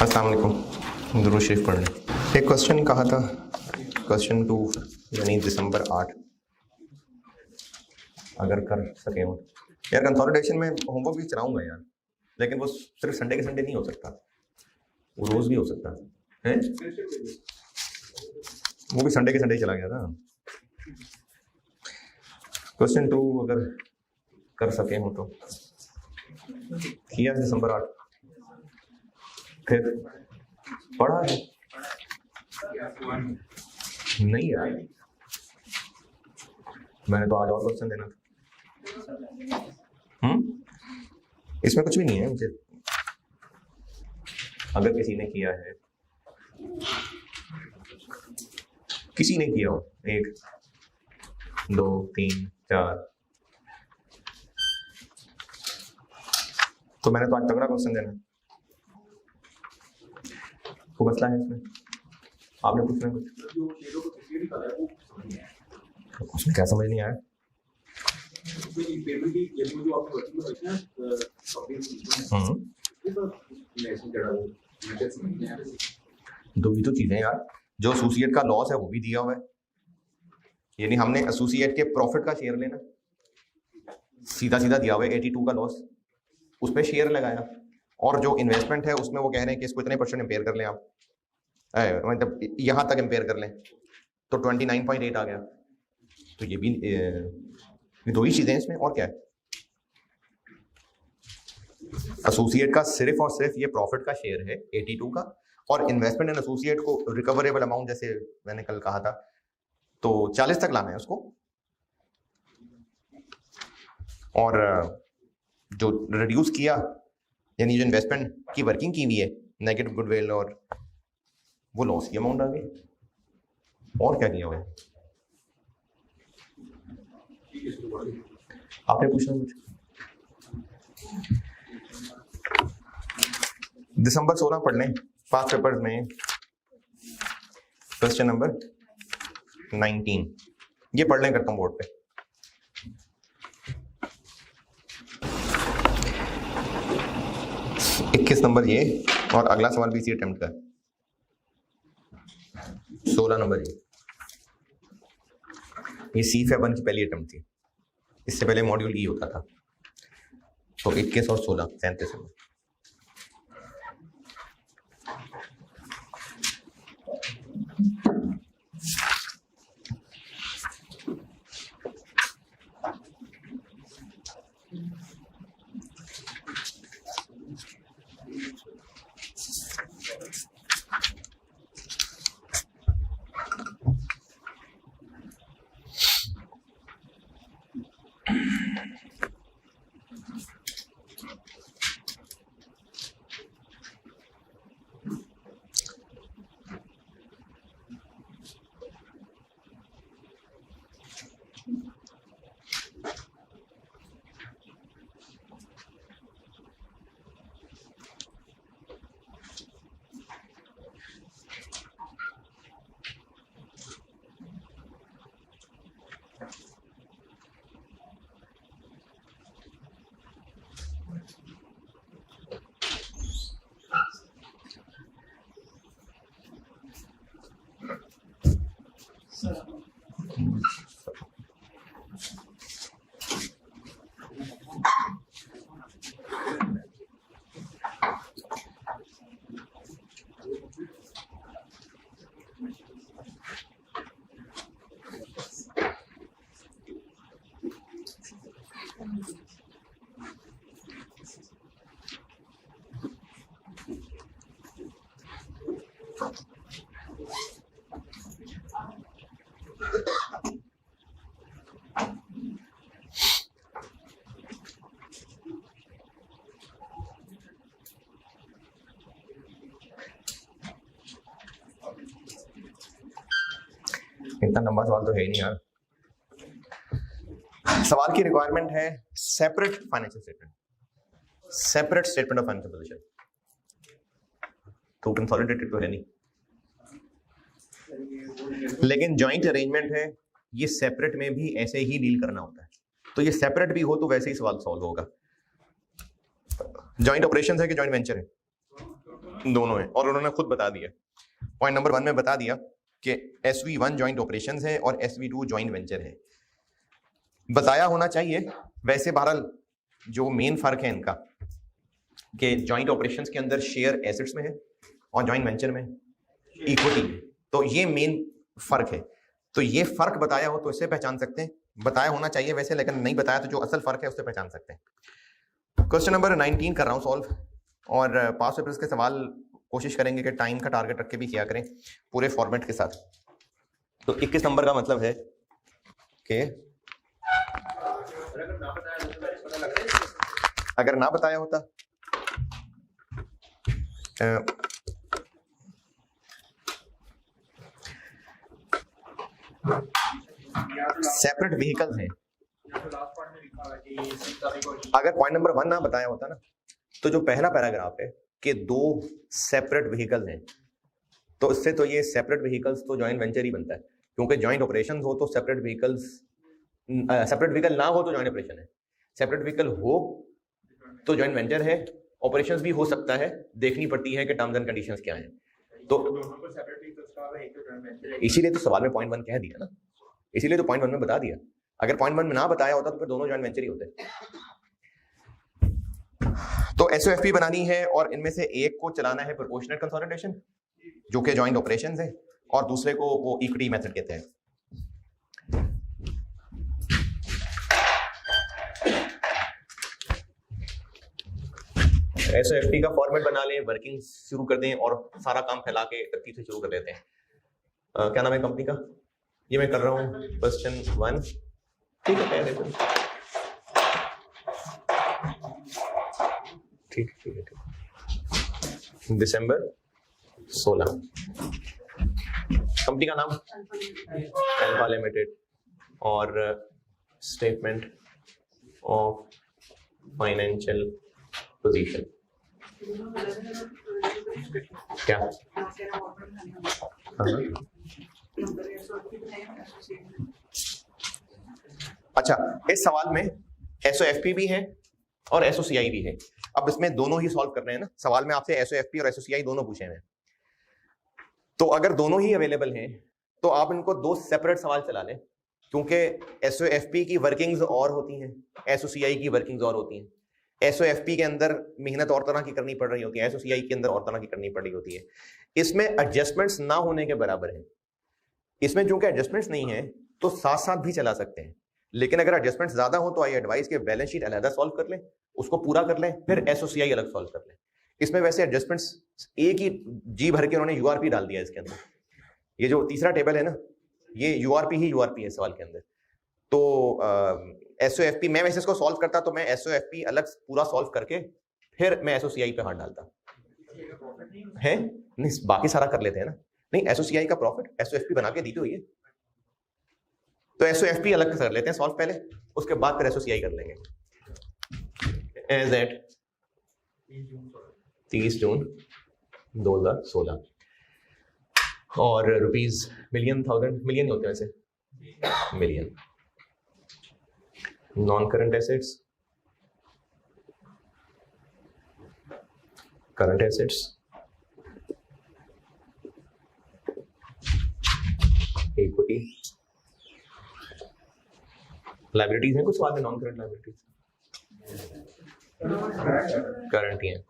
अस्सलाम वालेकुम। दुरूद शरीफ पढ़ लें। एक क्वेश्चन कहा था, क्वेश्चन 2 यानी दिसंबर 8 अगर कर सके हो यार। कंसोलिडेशन में होमवर्क भी चलाऊंगा यार, लेकिन वो सिर्फ संडे के संडे नहीं हो सकता, वो रोज भी हो सकता है। वो भी संडे के संडे चला गया था। क्वेश्चन 2 अगर कर सके हो तो किया दिसंबर 8, फिर पढ़ा है नहीं यार, मैंने तो आज और क्वेश्चन देना था। इसमें कुछ भी नहीं है मुझे। अगर किसी ने किया है, किसी ने किया हो 1 2 3 4, तो मैंने तो आज तगड़ा क्वेश्चन देना। वो मसला है इसमें, आपने पूछना कुछ, उसमें क्या समझ नहीं आया। दो ही तो चीजें यार, जो एसोसिएट का लॉस है वो भी दिया हुआ है, यानी हमने एसोसिएट के प्रॉफिट का शेयर लेना, सीधा सीधा दिया हुआ है 82 का लॉस, उस पर शेयर लगाया। और जो इन्वेस्टमेंट है उसमें वो कह रहे हैं कि इसको इतने % इम्पेयर कर लें आप, मतलब यहां तक इम्पेयर कर लें, तो 29.8 आ गया। तो ये भी दो ही चीजें इसमें, और क्या है। एसोसिएट का सिर्फ और सिर्फ ये प्रॉफिट का शेयर है 82 का, और इन्वेस्टमेंट इन एसोसिएट को रिकवरेबल अमाउंट जैसे मैंने कल कहा था तो 40 तक लाना है उसको। और जो रिड्यूस किया यानी जो इन्वेस्टमेंट की वर्किंग की हुई है, नेगेटिव गुडविल, और वो लॉस की अमाउंट आ गई। और क्या किया हुआ है आपने पूछना कुछ। दिसंबर 16 पढ़ लें, 5 पेपर्स में क्वेश्चन नंबर 19 ये पढ़ लें, करता हूं बोर्ड पे। नंबर ये, और अगला सवाल भी इसी अटेम्प्ट का, 16 नंबर ये C-1 की पहली अटेम्प्ट थी, इससे पहले मॉड्यूल ई होता था। तो 21 और 16 37 नंबर। इतना लंबा सवाल तो है ही नहीं यार। सवाल की रिक्वायरमेंट है separate financial statement, separate statement of financial position. तो कंसोलिडेटेड तो है नहीं, लेकिन जॉइंट अरेंजमेंट है, ये सेपरेट में भी ऐसे ही डील करना होता है। तो ये सेपरेट भी हो तो वैसे ही सवाल सॉल्व होगा। जॉइंट ऑपरेशंस है कि जॉइंट वेंचर है? दोनों है, और उन्होंने खुद बता दिया, पॉइंट नंबर 1 में बता दिया कि SV1 जॉइंट ऑपरेशंस है और SV2 जॉइंट वेंचर है। बताया होना चाहिए। वैसे बहरहाल जो मेन फर्क है इनका कि जॉइंट ऑपरेशंस के अंदर शेयर एसेट्स में है और जॉइंट वेंचर में इक्विटी है, तो ये मेन फर्क है। तो ये फर्क बताया हो तो इससे पहचान सकते हैं, बताया होना चाहिए वैसे, लेकिन नहीं बताया तो जो असल फर्क है उससे पहचान सकते हैं। क्वेश्चन नंबर 19 कर रहा हूं सॉल्व, और पास पेपर्स के सवाल कोशिश करेंगे कि टाइम का टारगेट रख के भी किया करें पूरे फॉर्मेट के साथ। तो 21 नंबर का मतलब है कि अगर ना बताया होता सेपरेट व्हीकल्स हैं, अगर पॉइंट नंबर 1 ना बताया होता ना, तो जो पहला पैराग्राफ है कि 2 सेपरेट व्हीकल्स हैं, तो इससे तो ये सेपरेट व्हीकल्स तो जॉइंट वेंचर ही बनता है, क्योंकि जॉइंट ऑपरेशन हो तो सेपरेट व्हीकल्स, सेपरेट व्हीकल ना हो तो जॉइंट ऑपरेशन है, सेपरेट व्हीकल हो तो जॉइंट वेंचर है, ऑपरेशंस भी हो सकता है, देखनी पड़ती है कि टर्म्स एंड कंडीशंस क्या हैं। तो इसीलिए तो सवाल में पॉइंट 1 कह दिया ना, इसीलिए तो पॉइंट 1 में बता दिया। अगर पॉइंट 1 में ना बताया होता तो फिर दोनों जॉइंट वेंचर ही होते। तो एसओएफपी बनानी है और इनमें से एक को चलाना है प्रोपोर्शनल कंसोलिडेशन जो कि जॉइंट ऑपरेशंस है, और दूसरे को वो इक्विटी मेथड कहते हैं। एसओएफपी का फॉर्मेट बना लें, वर्किंग शुरू कर दें और सारा काम फैला के तरतीब से शुरू कर देते हैं। क्या नाम है कंपनी का? ये मैं कर रहा हूँ क्वेश्चन 1, ठीक है, कह देते हैं। ठीक है। दिसंबर 16, कंपनी का नाम अल्फा लिमिटेड, और स्टेटमेंट ऑफ फाइनेंशियल पोजीशन क्या? अच्छा, इस सवाल में एसओएफपी भी है और एसओसीआई भी है। अब इसमें दोनों ही सॉल्व करने हैं ना, सवाल में आपसे एसओएफपी और एसओसीआई दोनों पूछे हैं, तो अगर दोनों ही अवेलेबल हैं तो आप इनको 2 सेपरेट सवाल चला लें, क्योंकि एसओएफपी की वर्किंग्स और होती हैं, एसओसीआई की वर्किंग्स और होती हैं। एसओएफपी के अंदर मेहनत और तरह की करनी पड़ रही होती है, एसओसीआई के अंदर और तरह की करनी पड़ रही होती है। इसमें एडजस्टमेंट्स ना होने के बराबर है। इसमें चूंकि एडजस्टमेंट्स नहीं है तो साथ साथ भी चला सकते हैं, लेकिन अगर एडजस्टमेंट्स ज्यादा हो तो आई एडवाइस के बैलेंस शीट अलग सॉल्व कर लें, उसको पूरा कर लें, फिर एसओसीआई अलग सॉल्व कर लें। इसमें वैसे एडजस्टमेंट्स एक ही जी भर के उन्होंने यूआरपी डाल दिया इसके अंदर। ये जो तीसरा टेबल है ना, ये यूआरपी ही यूआरपी है सवाल के अंदर। तो एसओएफपी मैं वैसे इसको सॉल्व करता तो मैं एसओएफपी अलग पूरा सॉल्व करके फिर मैं एसओसीआई पे हाथ डालता है। नहीं, बाकी सारा कर लेते हैं ना। नहीं, एसओसीआई का प्रॉफिट एसओएफपी बना के दी तो हुई है, तो एसओएफपी अलग कर लेते हैं सॉल्व पहले, उसके बाद फिर एसओसीआई कर लेंगे। एज एट 30 जून 2016, और रुपीज मिलियन होते हैं वैसे, million. Non current assets, current assets, equity, liabilities हैं कुछ सवाल में, नॉन करंट लायबिलिटीज, करंट ही है।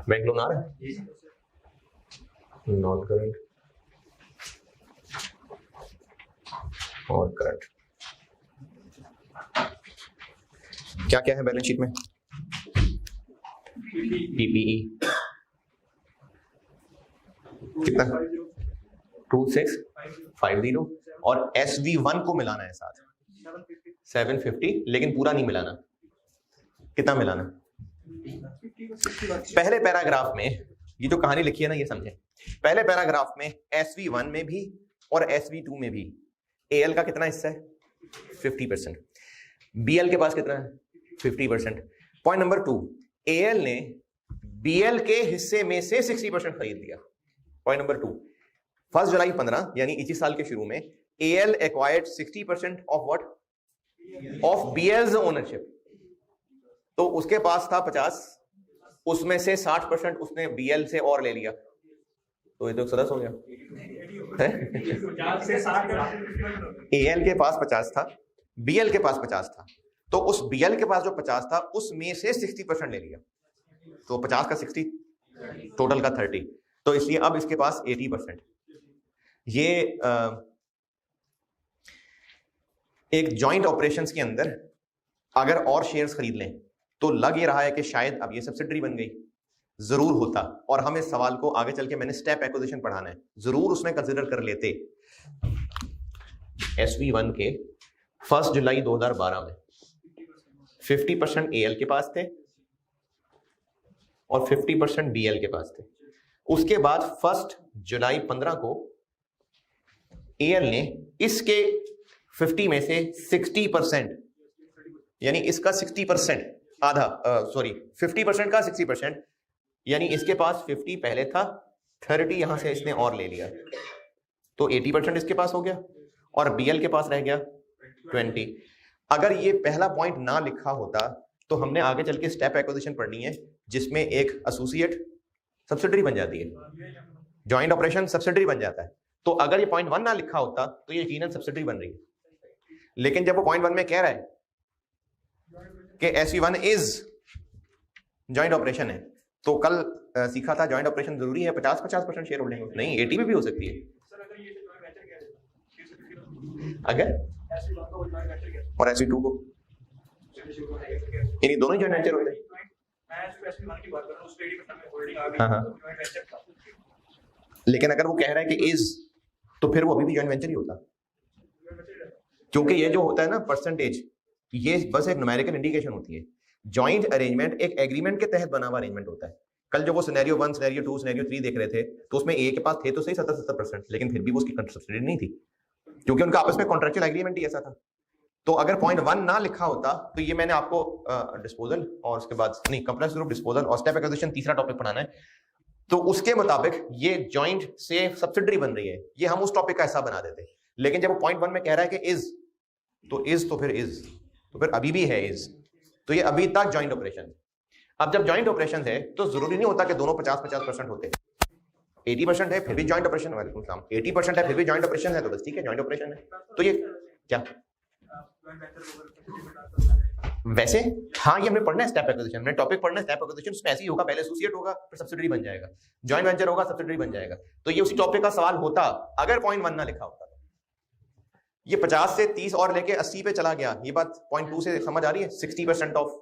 बैंक लोन आ रहा है, नॉन करंट और करंट। क्या क्या है बैलेंस शीट में? पीपीई कितना? 2650, और SV1 को मिलाना है साथ 750, लेकिन पूरा नहीं मिलाना। कितना मिलाना? पहले पैराग्राफ में ये जो कहानी लिखी है ना, ये समझे। पहले पैराग्राफ में SV1 में भी और SV2 में भी AL का कितना हिस्सा है? 50%। BL के पास कितना है? 50%। पॉइंट नंबर 2, AL ने BL के हिस्से में से 60% खरीद लिया। पॉइंट नंबर 2, 1 जुलाई 15 यानी इसी साल के शुरू में AL acquired 60% of what? Of BL's ownership. तो उसके पास था 50 उसमें से 60% उसने BL से और ले लिया, तो ये तो सरस हो गया। AL के पास 50 था, BL के पास 50 था, तो उस BL के पास जो 50 था उसमें से 60% ले लिया, तो 50 का 60 टोटल का 30, तो इसलिए अब इसके पास 80%। ये एक जॉइंट ऑपरेशंस के अंदर अगर और शेयर्स खरीद लें तो लग ये रहा है कि शायद अब ये सब्सिडरी बन गई, जरूर होता, और हम इस सवाल को आगे चल के मैंने स्टेप एक्विजिशन पढ़ाना है, जरूर उसमें कंसिडर कर लेते। SV1 के 1 जुलाई 2012 में 50% AL के पास थे और 50% BL के पास थे। उसके बाद 1 जुलाई 15 को AL ने इसके 50 में से 60%, यानी इसका 60% आधा, सॉरी 50% का 60%, यानी इसके पास 50 पहले था, 30 यहां से इसने और ले लिया, तो 80% इसके पास हो गया, और BL के पास रह गया 20। अगर ये पहला पॉइंट ना लिखा होता तो हमने आगे चल के स्टेप एक्विजिशन पढ़नी है, जिसमें एक एसोसिएट सब्सिडरी बन जाती है, जॉइंट ऑपरेशन सब्सिडरी बन जाता है। तो अगर ये पॉइंट 1 ना लिखा होता तो ये यकीनन सब्सिडरी बन रही है, लेकिन जब वो पॉइंट 1 में कह रहा है कि SV1 इज जॉइंट ऑपरेशन है, तो कल सीखा था जॉइंट ऑपरेशन जरूरी है 50-50% शेयर होल्डिंग, नहीं 80 में भी हो सकती है। अगर और SV2 को, यानी दोनों जॉइंट वेंचर होते हैं। हाँ, लेकिन अगर वो कह रहा है कि इज, तो फिर वो अभी भी जॉइंट वेंचर ही होता, क्योंकि ये जो होता है ना परसेंटेज, ये बस एक न्यूमेरिकल इंडिकेशन होती है। जॉइंट अरेंजमेंट एक एग्रीमेंट के तहत बना हुआ अरेंजमेंट होता है। कल जो वो सिनेरियो 1, सिनेरियो 2, सिनेरियो 3 देख रहे थे, तो उसमें ए के पास थे तो सही 70-70%, लेकिन फिर भी वो उसकी सब्सिडी नहीं थी, क्योंकि उनका आपस में कॉन्ट्रेक्चुअल एग्रीमेंट ही ऐसा था। तो अगर पॉइंट 1 ना लिखा होता तो ये मैंने आपको डिस्पोजल और उसके बाद नहीं, कंप्लेक्स ग्रुप डिस्पोजल और स्टेप एक्विजिशन तीसरा टॉपिक पढ़ाना है, तो उसके मुताबिक ये जॉइंट से सब्सिडरी बन रही है, ये हम उस टॉपिक का हिस्सा बना देते। लेकिन जब वो पॉइंट 1 में कह रहा है कि इज, तो फिर इज, तो फिर अभी भी है इज, तो ये अभी तक जॉइंट ऑपरेशन। अब जब जॉइंट ऑपरेशन है तो जरूरी नहीं होता कि दोनों 50-50% होते हैं। 80% है फिर भी जॉइंट ऑपरेशन, 80% है फिर भी जॉइंट ऑपरेशन है, तो बस ठीक है, जॉइंट ऑपरेशन है। तो ये क्या वैसे, हाँ ये हमने पढ़ना है स्टेप एक्विजिशन, हमने टॉपिक पढ़ना है स्टेप एक्विजिशन, उसमें ऐसे ही होगा, पहले एसोसिएट होगा फिर सब्सिडरी बन जाएगा, जॉइंट वेंचर होगा सब्सिडरी बन जाएगा। तो ये उसी टॉपिक का सवाल होता अगर पॉइंट 1 ना लिखा होता। ये 50 से 30 और लेके 80 पे चला गया, ये बात पॉइंट 2 से समझ आ रही है, 60% ऑफ।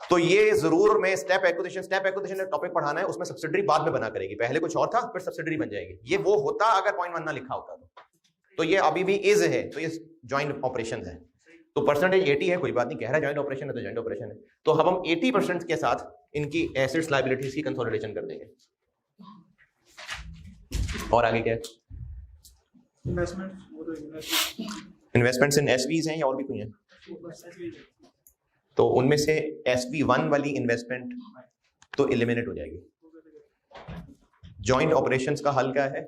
तो ये जरूर मैं स्टेप एक्विजिशन टॉपिक पढ़ाना है, उसमें सब्सिडरी बाद में बना करेगी, पहले कुछ और था फिर सब्सिडरी बन जाएगी। ये वो होता अगर पॉइंट 1 ना लिखा होता तो ये अभी भी इज है, तो ये जॉइंट ऑपरेशन है। तो परसेंटेज 80 है, कोई बात नहीं, कह रहा है जॉइंट ऑपरेशन है तो जॉइंट ऑपरेशन है। तो अब हम 80% के साथ इनकी एसेट्स लायबिलिटीज की कंसोलिडेशन कर देंगे। और आगे क्या है? इन्वेस्टमेंट्स इन एसवीज हैं या और भी कोई हैं? तो उनमें से SV1 वाली इन्वेस्टमेंट तो एलिमिनेट हो जाएगी। जॉइंट ऑपरेशंस का हल क्या है?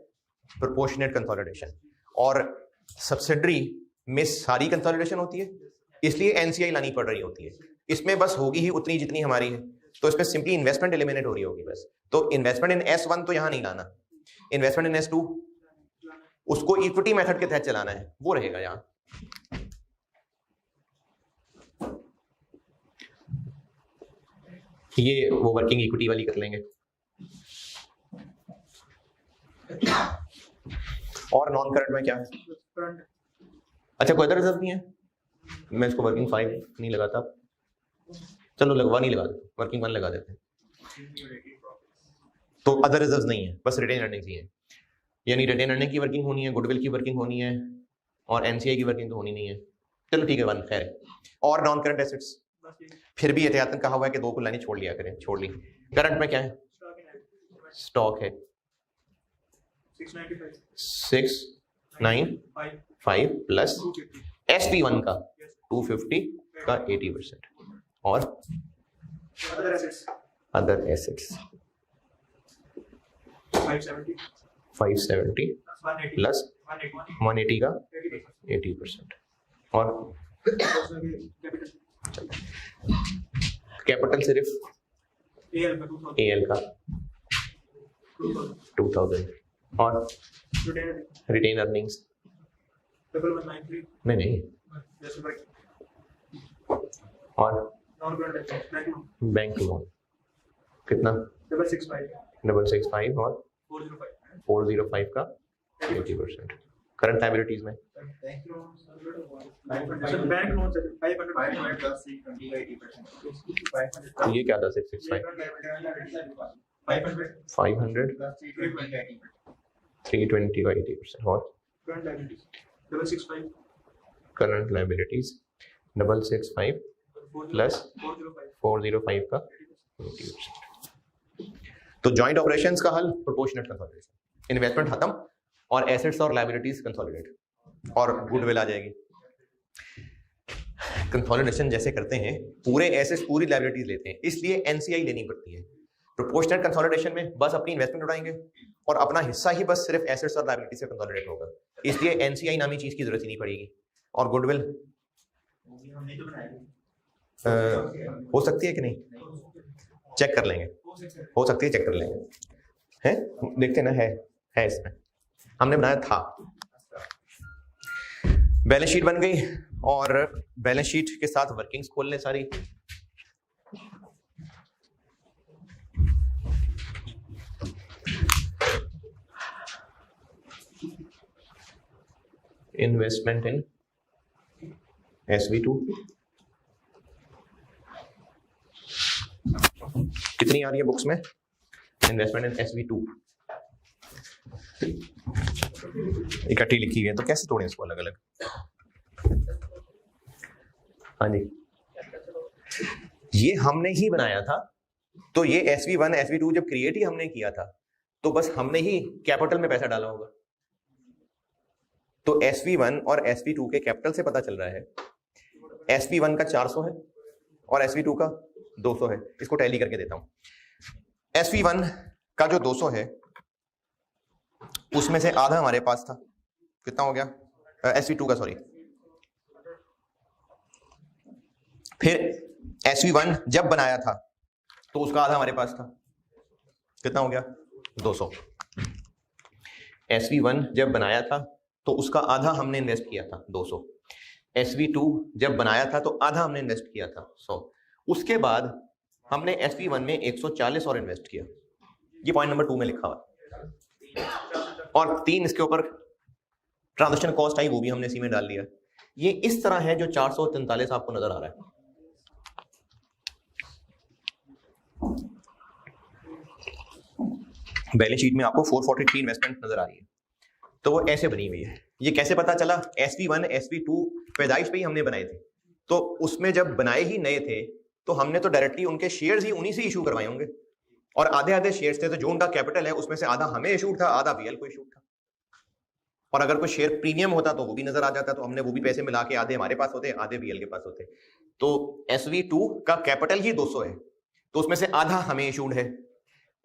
Proportionate consolidation. और सब्सिडरी में सारी कंसोलिडेशन होती है, इसलिए NCI लानी पड़ रही होती है। इसमें बस होगी ही उतनी जितनी हमारी है, तो इसमें सिंपली इन्वेस्टमेंट एलिमिनेट हो रही होगी बस। तो इन्वेस्टमेंट इन S1 तो यहां नहीं लाना, इन्वेस्टमेंट इन S2 उसको इक्विटी मेथड के तहत चलाना है, वो रहेगा यहां। ये वो वर्किंग इक्विटी वाली कर लेंगे। और नॉन करंट में क्या है? अच्छा, कोई अदर रिजर्व नहीं है? मैं इसको वर्किंग 5 नहीं लगाता, चलो लगवा नहीं लगा देते, वर्किंग 1 लगा देते हैं। तो अदर रिजर्व नहीं है, बस रिटेन अर्निंग्स ही है, यानी रिटेन अर्निंग की वर्किंग होनी है, गुडविल की वर्किंग होनी है, और NCI की वर्किंग तो होनी नहीं है। चलो ठीक है, 1 खैर है। और नॉन करंट एसेट्स फिर भी एहतियातन कहा हुआ है कि 2 को लाइन छोड़ लिया करें, छोड़ ली। करंट में क्या है? स्टॉक है 695 प्लस SP1 का 250 का 80%, और अदर एसेट्स 570 प्लस 180 का 80%, और कैपिटल सिर्फ AL का 2000 और रिटेन अर्निंग्स नहीं और बैंक लोन कितना 665 और 405 का 80%। करंट लायबिलिटीज में बैंक लोन 500 plus 320 ये क्या था 665 500 320 का 80% और करंट लायबिलिटीज 665 प्लस 405 का 80%। तो जॉइंट ऑपरेशंस का हल प्रोपोर्शनेट कंसोलिडेशन, इन्वेस्टमेंट खत्म और एसेट्स और लायबिलिटीज कंसोलिडेट और गुडविल आ जाएगी। कंसोलिडेशन जैसे करते हैं पूरे एसेट्स पूरी लायबिलिटीज लेते हैं, इसलिए एनसीआई लेनी पड़ती है। प्रोपोर्शनेट कंसोलिडेशन में बस अपनी इन्वेस्टमेंट उठाएंगे और अपना हिस्सा ही बस सिर्फ एसेट्स और लायबिलिटी से कंसोलिडेट होगा, इसलिए एनसीआई नामी चीज की जरूरत ही नहीं पड़ेगी। और गुडविल हो सकती है कि नहीं, चेक कर लेंगे, हो सकती है, चेक कर लेंगे, है देखते ना, है इसमें हमने बनाया था। बैलेंस शीट बन गई और बैलेंस शीट के साथ वर्किंग्स खोल लें सारी। इन्वेस्टमेंट इन SV2 कितनी आ रही है बुक्स में? इन्वेस्टमेंट इन SV2 इकट्ठी लिखी है, तो कैसे तोड़ें इसको अलग अलग? हाँ जी, ये हमने ही बनाया था, तो ये SV1 SV2 जब क्रिएट ही हमने किया था तो बस हमने ही कैपिटल में पैसा डाला होगा। तो SV1 और SV2 के कैपिटल से पता चल रहा है SV1 का 400 है और SV2 का 200 है। इसको टैली करके देता हूं। SV1 का जो 200 है उसमें से आधा हमारे पास था, कितना हो गया? SV2 का, सॉरी, फिर SV1 जब बनाया था तो उसका आधा हमारे पास था, कितना हो गया? 200। SV1 जब बनाया था तो उसका आधा हमने इन्वेस्ट किया था 200। SV2 जब बनाया था तो आधा हमने इन्वेस्ट किया था 100। उसके बाद हमने SV1 में 140 और इन्वेस्ट किया, ये पॉइंट नंबर 2 में लिखा हुआ, और 3 इसके ऊपर ट्रांजैक्शन कॉस्ट आई, वो भी हमने इसी में डाल दिया। ये इस तरह है जो 443 आपको नजर आ रहा है। बैलेंस शीट में आपको 443 इन्वेस्टमेंट नजर आ रही है, तो वो ऐसे बनी हुई है। ये कैसे पता चला? SV1 SV2 पैदाइश पे ही हमने बनाए थे, तो उसमें जब बनाए ही नए थे तो हमने तो डायरेक्टली उनके शेयर्स ही उन्हीं से इशू करवाए होंगे, और आधे आधे शेयर्स थे, तो जो उनका कैपिटल है उसमें से आधा हमें इशूड था, आधा BL को इशूड था। और अगर कोई शेयर प्रीमियम होता तो वो भी नजर आ जाता, तो हमने वो भी पैसे मिला के आधे हमारे पास होते, आधे BL के पास होते। तो SV2 का कैपिटल ही 200 है, तो उसमें से आधा हमें इशूड है।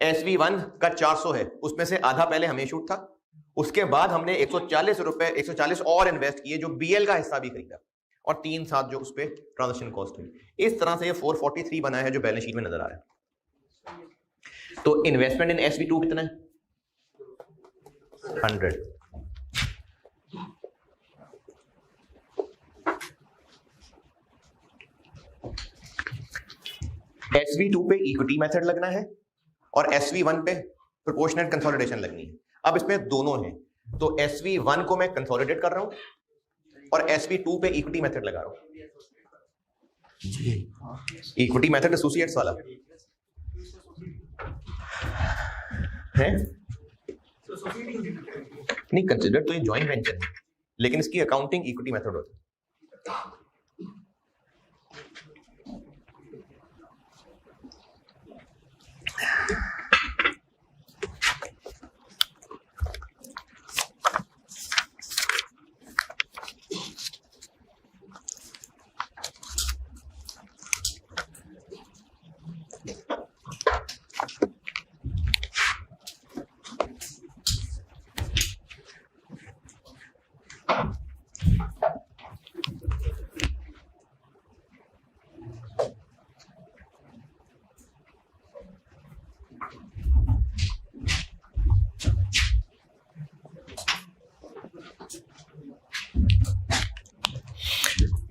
SV1 का 400 है, उसमें से आधा पहले हमें इशूड था, उसके बाद हमने 140 और इन्वेस्ट किए, जो BL का हिस्सा भी खरीदा, और 3 साथ जो उस पर ट्रांजेक्शन कॉस्ट हुई। इस तरह से ये 443 बना है जो बैलेंस शीट में नजर आ रहा है। तो इन्वेस्टमेंट इन SV2 कितना है? 100। SV2 पे इक्विटी मेथड लगना है और SV1 पे प्रोपोर्शनेट कंसोलिडेशन लगनी है। अब इसमें दोनों हैं, तो SV1 को मैं कंसोलिडेट कर रहा हूं और SV2 पे इक्विटी मेथड लगा रहा हूं। इक्विटी मेथड एसोसिएट्स वाला है नहीं, कंसिडर तो ये जॉइंट वेंचर है, लेकिन इसकी अकाउंटिंग इक्विटी मेथड होती है।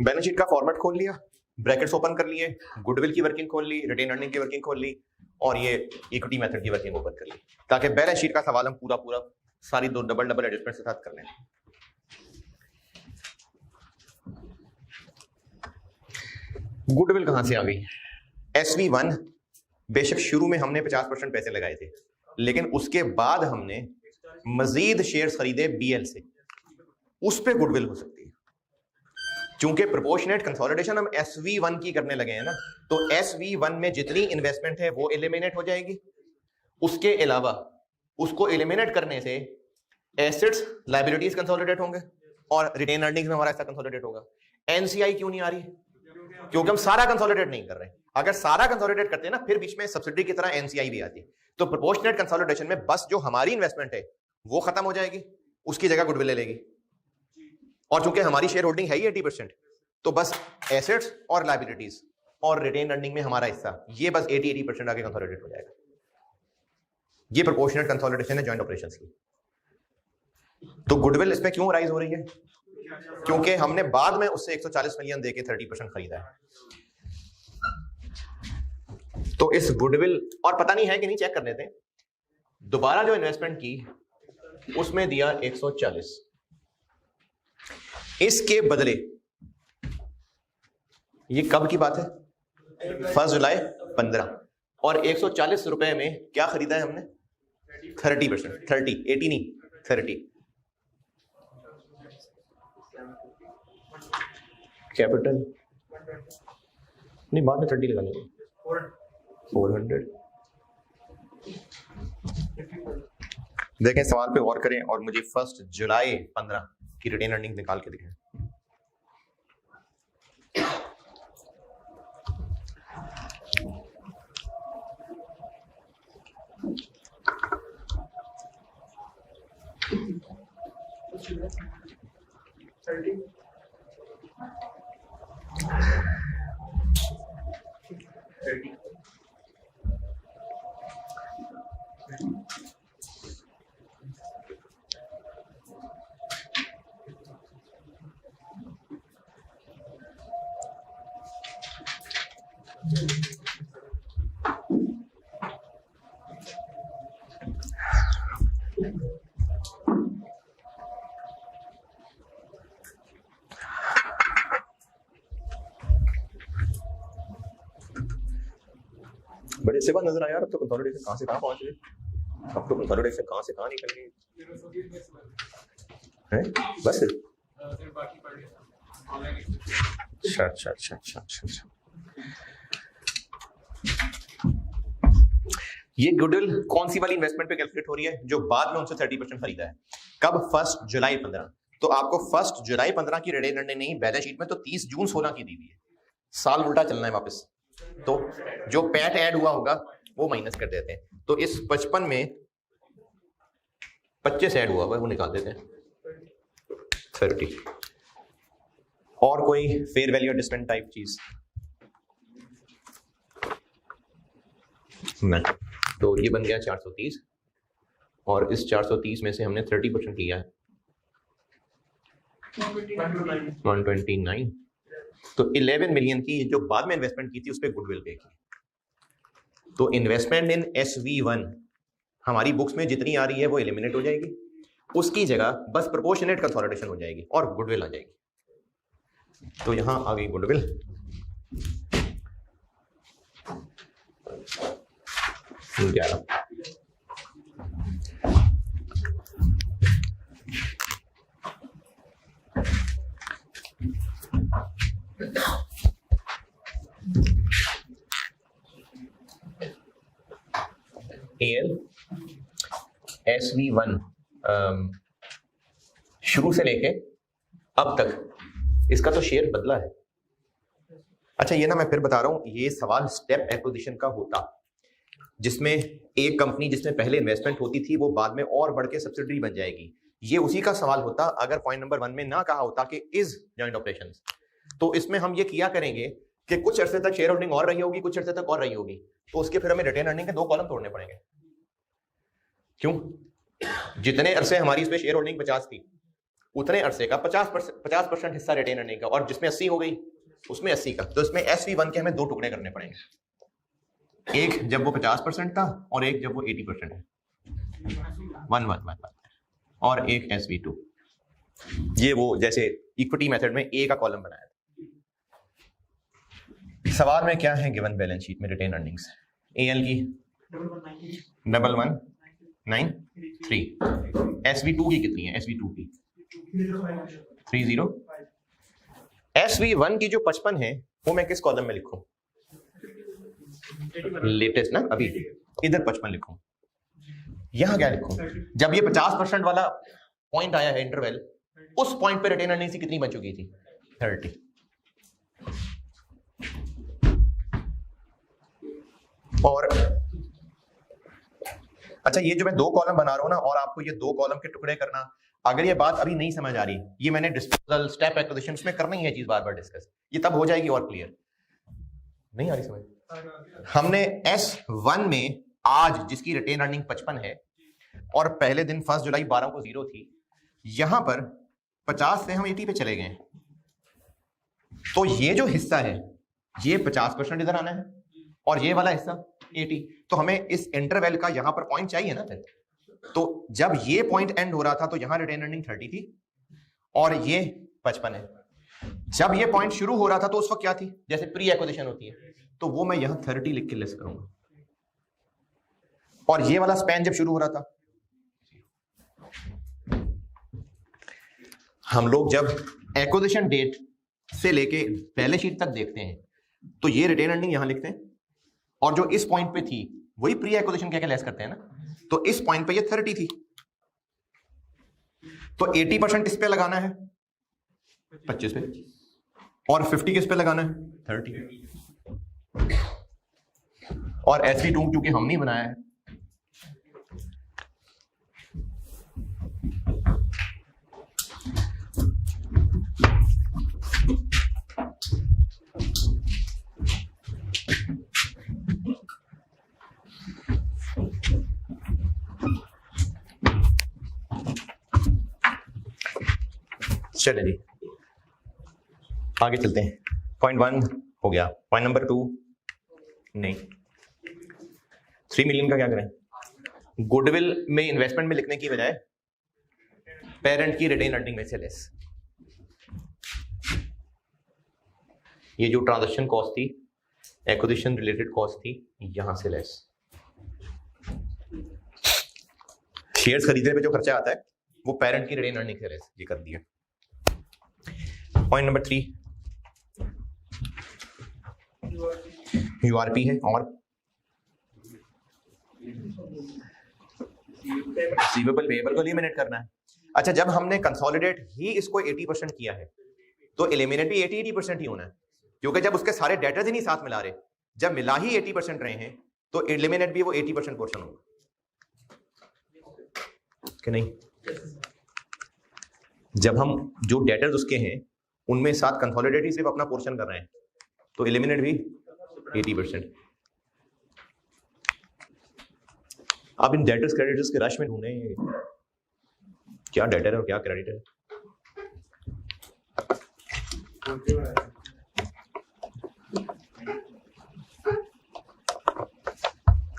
बैलेंस शीट का फॉर्मेट खोल लिया, ब्रैकेट्स ओपन कर लिए, गुडविल की वर्किंग खोल ली, रिटेन अर्निंग की वर्किंग खोल ली और ये इक्विटी मेथड की वर्किंग ओपन कर ली, ताकि बैलेंस शीट का सवाल हम पूरा पूरा सारी दो डबल डबल एडजस्टमेंट के साथ कर लें। गुडविल कहां से आ गई? SV1 बेशक शुरू में हमने 50% पैसे लगाए थे, लेकिन उसके बाद हमने मजीद शेयर्स खरीदे BL से, उस पे गुडविल हो सकती है। चूंकि प्रोपोर्शनेट कंसोलिडेशन हम SV1 की करने लगे हैं ना, तो SV1 में जितनी इन्वेस्टमेंट है वो एलिमिनेट हो जाएगी। उसके अलावा उसको एलिमिनेट करने से एसेट्स लायबिलिटीज कंसोलिडेट होंगे और रिटेन अर्निंग्स में हमारा हिस्सा कंसोलिडेट होगा। NCI क्यों नहीं आ रही? क्योंकि हम सारा कंसोलिडेट नहीं कर रहे। अगर सारा कंसोलिडेट करते हैं ना, फिर बीच में सब्सिडी की तरह NCI भी आती है। तो प्रोपोर्शनेट कंसोलिडेशन में बस जो हमारी इन्वेस्टमेंट है वो खत्म हो जाएगी, उसकी जगह गुडविल ले लेगी। और चूंकि हमारी शेयर होल्डिंग है ही 80%, तो बस एसेट्स और लायबिलिटीज और रिटेन अर्निंग में हमारा हिस्सा, ये बस 80% आगे कंसोलिडेट हो जाएगा। ये प्रोपोर्शनेट कंसोलिडेशन है जॉइंट ऑपरेशंस की। तो गुडविल इसमें क्यों राइज हो रही है? क्योंकि हमने बाद में उससे 140 मिलियन देके 30% खरीदा है। तो इस गुडविल, और पता नहीं है कि नहीं, चेक कर लेते हैं। दोबारा जो इन्वेस्टमेंट की उसमें दिया 140, इसके बदले, ये कब की बात है? 1 जुलाई 15, और 140 रुपए में क्या खरीदा है हमने? 30%, 30, 80 नहीं, 30। कैपिटल नहीं, बाद में 30 लगा लेंगे, 400। देखें, सवाल पे गौर करें और मुझे 1 जुलाई 15 की रिटेन अर्निंग निकाल के दिखाएं। बड़े इससे बात नजर आया यार, अब तो कंसोलिडेशन कहां से कहां पहुंच गई, अब तो कंसोलिडेशन कहां से कहां निकल गई है बस। अच्छा। ये गुडविल कौन सी वाली इन्वेस्टमेंट पे कैलकुलेट हो रही है? जो बाद में उनसे 30% खरीदा है। कब? 1 जुलाई 15। तो आपको 1 जुलाई 15 की रिटेन अर्निंग नहीं बैलेंस शीट में, तो 30 जून 16 की दी हुई है। साल उल्टा चलना है वापस, तो जो पैट ऐड हुआ होगा वो माइनस कर देते हैं। तो इस 55 में 25 ऐड हुआ हुआ है, वो निकाल देते हैं 30। और कोई फेयर वैल्यू एडजस्टमेंट टाइप चीज नहीं। तो ये बन गया 430, और इस 430 में से हमने 30% लिया है 129। तो 11 मिलियन की जो बाद में इन्वेस्टमेंट की थी उस पर गुडविल पे की। तो इन्वेस्टमेंट इन SV1 हमारी बुक्स में जितनी आ रही है वो एलिमिनेट हो जाएगी, उसकी जगह बस प्रोपोर्शनेट कंसोलिडेशन हो जाएगी और गुडविल आ जाएगी। तो यहां आ गई गुडविल। SV1 शुरू से लेके अब तक इसका तो शेयर बदला है। अच्छा, ये ना मैं फिर बता रहा हूं, ये सवाल स्टेप एक्विजिशन का होता, जिसमें एक कंपनी जिसमें पहले इन्वेस्टमेंट होती थी वो बाद में और बढ़ के सब्सिडरी बन जाएगी। ये उसी का सवाल होता अगर पॉइंट नंबर 1 में ना कहा होता कि इज जॉइंट ऑपरेशंस। तो इसमें हम ये किया करेंगे कि कुछ अरसे तक शेयर होल्डिंग और रही होगी, कुछ अरसे तक और रही होगी, तो उसके फिर हमें रिटेन अर्निंग के 2 कॉलम तोड़ने पड़ेंगे। क्यों? जितने अरसे हमारी इस पे शेयर होल्डिंग 50 थी, उतने अरसे का 50% हिस्सा रिटेन अर्निंग का, और जिसमें 80 हो गई उसमें 80 का, तो इसमें SV1 के हमें 2 टुकड़े करने पड़ेंगे, एक जब वो 50% था और एक जब वो 80% है, 1 और एक SV2। ये वो जैसे इक्विटी मेथड में ए का कॉलम बनाया था। सवाल में क्या है गिवन बैलेंस शीट में रिटेन अर्निंग्स, AL की 1193, SV2 की कितनी है, SV2 की 30, SV1 की जो 55 है वो मैं किस कॉलम में लिखूं, लेटेस्ट ना, अभी इधर 55 लिखूं, यहां क्या लिखूं, जब ये 50% वाला पॉइंट आया है इंटरवल, उस पॉइंट पे रिटेन अर्निंग्स कितनी बन चुकी थी, 30। और अच्छा, ये जो मैं 2 कॉलम बना रहा हूं ना, और आपको ये 2 कॉलम के टुकड़े करना, अगर ये बात अभी नहीं समझ आ रही, ये मैंने डिस्पोजल स्टेप एक्विजिशन में करना ही है चीज बार बार डिस्कस, ये तब हो जाएगी और क्लियर। नहीं आ रही समझ, हमने S1 में आज जिसकी रिटेन अर्निंग 55 है और पहले दिन 1 जुलाई 12 को 0 थी, यहां पर 50 से हम 80 पे चले गए, तो ये जो हिस्सा है ये 50% इधर आना है और ये वाला हिस्सा 80, तो हमें इस इंटरवल का यहां पर पॉइंट चाहिए ना फिर। तो जब ये पॉइंट एंड हो रहा था तो यहां रिटेन अर्निंग 30 थी और ये 55 है। जब ये पॉइंट शुरू हो रहा था तो उस वक्त क्या थी, जैसे प्री एक्विजिशन होती है, तो वो मैं यहां 30 लिख के लिस्ट करूंगा, और ये वाला स्पैन जब शुरू हो रहा था, हम लोग जब एक्विजिशन डेट से लेके बैलेंस शीट तक देखते हैं तो ये रिटेन अर्निंग यहां लिखते हैं, और जो इस पॉइंट पे थी वही प्री एक्विजिशन क्या लेस करते हैं ना, तो इस पॉइंट पे ये 30 थी, तो 80% इस पे लगाना है 25 पे, और 50 किस पे लगाना है 30, और SV2 क्योंकि हम नहीं बनाया है, चलिए जी आगे चलते हैं। पॉइंट 1 हो गया, पॉइंट नंबर 2 नहीं, 3 मिलियन का क्या करें, गुडविल में इन्वेस्टमेंट में लिखने की बजाय पेरेंट की रिटेन अर्निंग में से लेस, ये जो ट्रांजैक्शन कॉस्ट थी, एक्विजिशन रिलेटेड कॉस्ट थी, यहां से लेस, शेयर्स खरीदने पे जो खर्चा आता है वो पेरेंट की रिटेन अर्निंग से लेस, ये कर दिया। पॉइंट नंबर 3 URP है, और रिसीवेबल पेएबल को एलिमिनेट करना है। अच्छा, जब हमने कंसोलिडेट ही इसको 80% किया है तो एलिमिनेट भी 80% ही होना है, क्योंकि जब उसके सारे डेटर्स ही नहीं साथ मिला रहे, जब मिला ही 80% रहे हैं तो एलिमिनेट भी वो 80% पोर्शन होगा कि नहीं। जब हम जो डेटर्स उसके हैं उनमें साथ कंसोलिडेट ही सिर्फ अपना पोर्शन कर रहे हैं तो एलिमिनेट भी 80%। अब इन डेटर्स क्रेडिटर्स के रश में ढूंढे क्या डेटर है और क्या क्रेडिट है।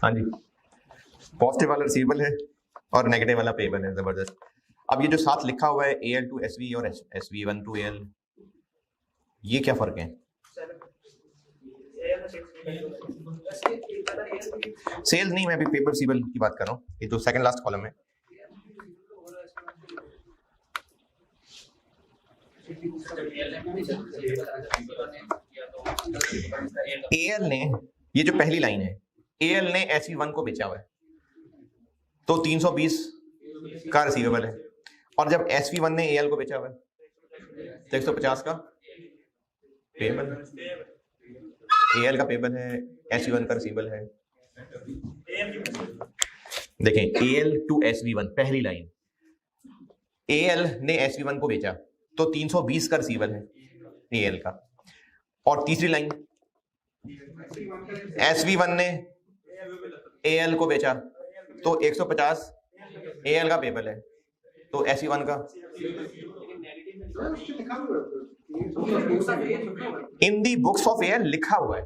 हाँ जी, पॉजिटिव वाला रिसीवेबल है और नेगेटिव वाला पेएबल है, जबरदस्त। अब ये जो साथ लिखा हुआ है AL to SV और SV1 to AL, ये क्या फर्क है? सेल्स नहीं, मैं अभी पेपर रिसीवेबल की बात कर रहा हूँ, ये जो सेकंड लास्ट कॉलम है। AL ने, ये जो पहली लाइन है, AL ने SV1 को बेचा हुआ है तो 320 का रिसीवेबल है, और जब SV1 ने AL को बेचा हुआ है तो 150 का पेबल, AL का पेबल है, SV1 का रिसीवेबल है। देखें, AL to SV1 पहली लाइन, AL ने SV1 को बेचा तो 320 का रिसीवेबल है AL का, और तीसरी लाइन SV1 ने AL को बेचा तो 150 AL का पेबल है, तो तो SE1 का इन दी बुक्स ऑफ AL लिखा हुआ है।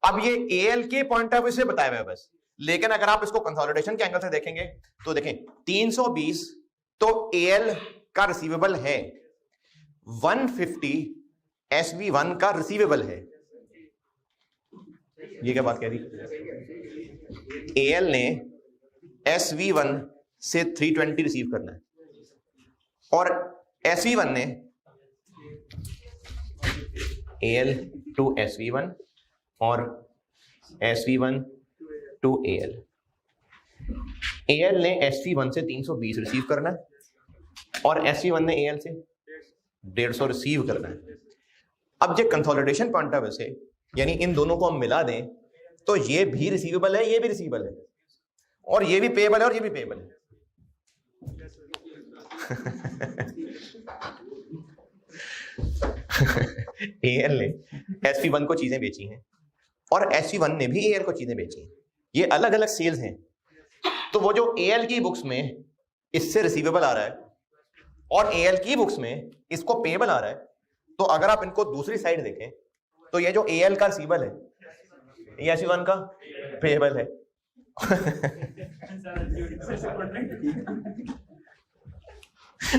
अब ये AL के पॉइंट ऑफ व्यू से बताया हुआ है बस, लेकिन अगर आप इसको कंसोलिडेशन के एंगल से देखेंगे तो देखें 320 तो AL का रिसीवेबल है, 150 SV1 का रिसीवेबल है। ये क्या बात कह रही? AL ने SV1 से 320 रिसीव करना है और SV1 ने AL टू SV1 और SV1 टू AL। AL ने SV1 से 320 रिसीव करना है और SV1 ने AL से 150 रिसीव करना है। अब जो कंसोलिडेशन पॉइंट ऑफ व्यू से यानी इन दोनों को हम मिला दें तो ये भी रिसीवेबल है, ये भी रिसीवेबल है और ये भी पेएबल है और ये भी पेएबल है। AL ने SV1 को चीजें बेची हैं और SV1 ने भी AL को चीजें बेची हैं, ये अलग अलग सेल्स हैं। तो वो जो AL की बुक्स में इससे रिसीवेबल आ रहा है और AL की बुक्स में इसको पेएबल आ रहा है, तो अगर आप इनको दूसरी साइड देखें तो ये जो AL का रिसीवेबल है ये SV1 का पेएबल है।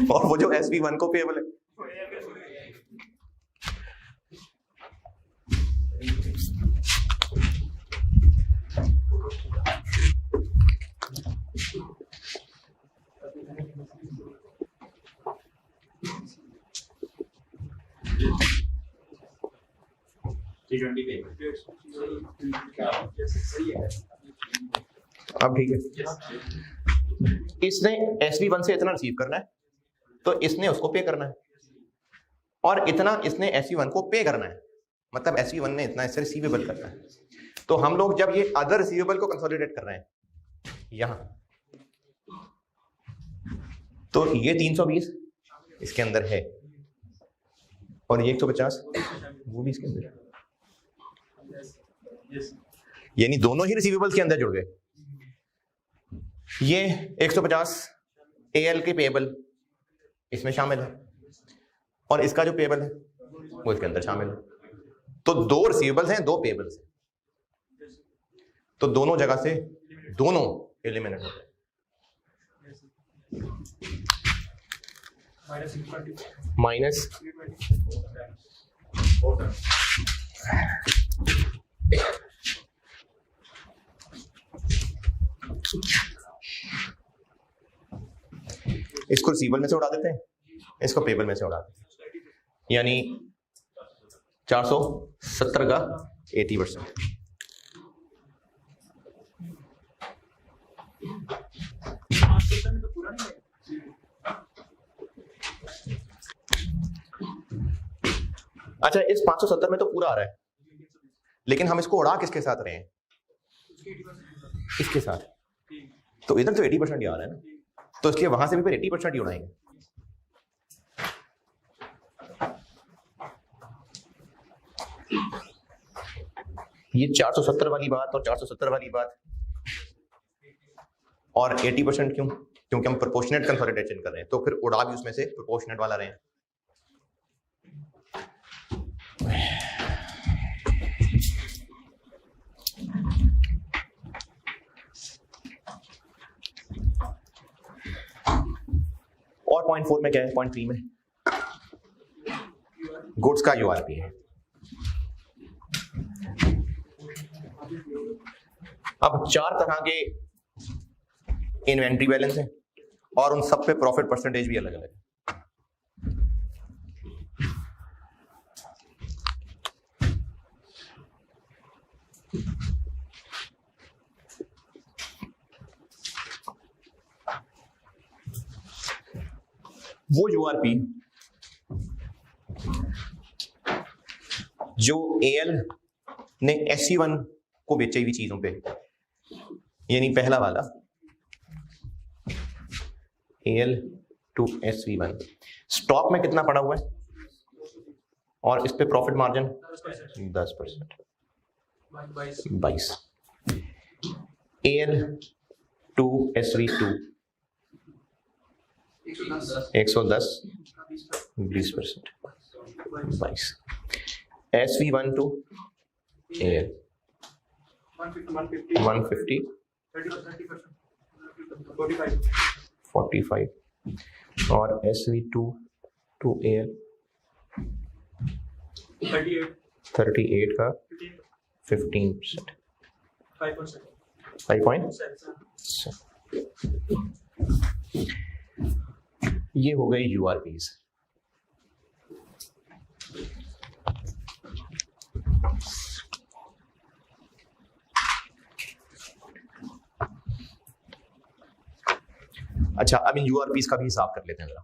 और वो जो SV1 को पेएबल है अब ठीक है, इसने SV1 से इतना रिसीव करना है तो इसने उसको पे करना है और इतना इसने SV1 को पे करना है, मतलब SV1 ने इतना इससे रिसीवेबल करना है। तो हम लोग जब ये अदर रिसीवेबल को कंसोलिडेट कर रहे हैं यहां, तो ये 320 इसके अंदर है और ये 150 वो भी इसके अंदर है, यानी दोनों ही रिसीवेबल्स के अंदर जुड़ गए। ये 150 AL के पेएबल इसमें शामिल है और इसका जो पेएबल है वो इसके अंदर शामिल है। तो दो रिसीवेबल्स हैं, दो पेएबल्स हैं, तो दोनों जगह से दोनों एलिमिनेट हो गए। माइनस इसको रिसीवेबल में से उड़ा देते हैं, इसको पेएबल में से उड़ा देते हैं, यानी 470 का 80%। अच्छा, इस 570 में तो पूरा आ रहा है, लेकिन हम इसको उड़ा किसके साथ रहे हैं? इसके साथ। तो इधर तो 80% ही आ रहा है ना, तो इसके वहां से भी फिर 80% ही उड़ाएंगे। ये 470 वाली बात और 470 वाली बात और 80% क्यों? क्योंकि हम प्रोपोर्शनेट कंसोलिडेशन कर रहे हैं, तो फिर उड़ा भी उसमें से प्रोपोर्शनेट वाला रहे हैं। और 0.4 में क्या है? 0.3 में गुड्स का यूआरपी है। अब 4 तरह के इन्वेंट्री बैलेंस है और उन सब पे प्रॉफिट परसेंटेज भी अलग अलग है। वो यूआरपी जो AL ने SE1 को बेची हुई चीजों पे, यानी पहला वाला AL टू SV1 स्टॉक में कितना पड़ा हुआ है और इस पे profit margin 10%, 22। AL to SV2 110 20% 22 SV1 to AL 150 45 और SV2 to AL 38 का 15% 5.7 ये हो गई URPs। अच्छा, अब इन URPs का भी हिसाब कर लेते हैं जरा।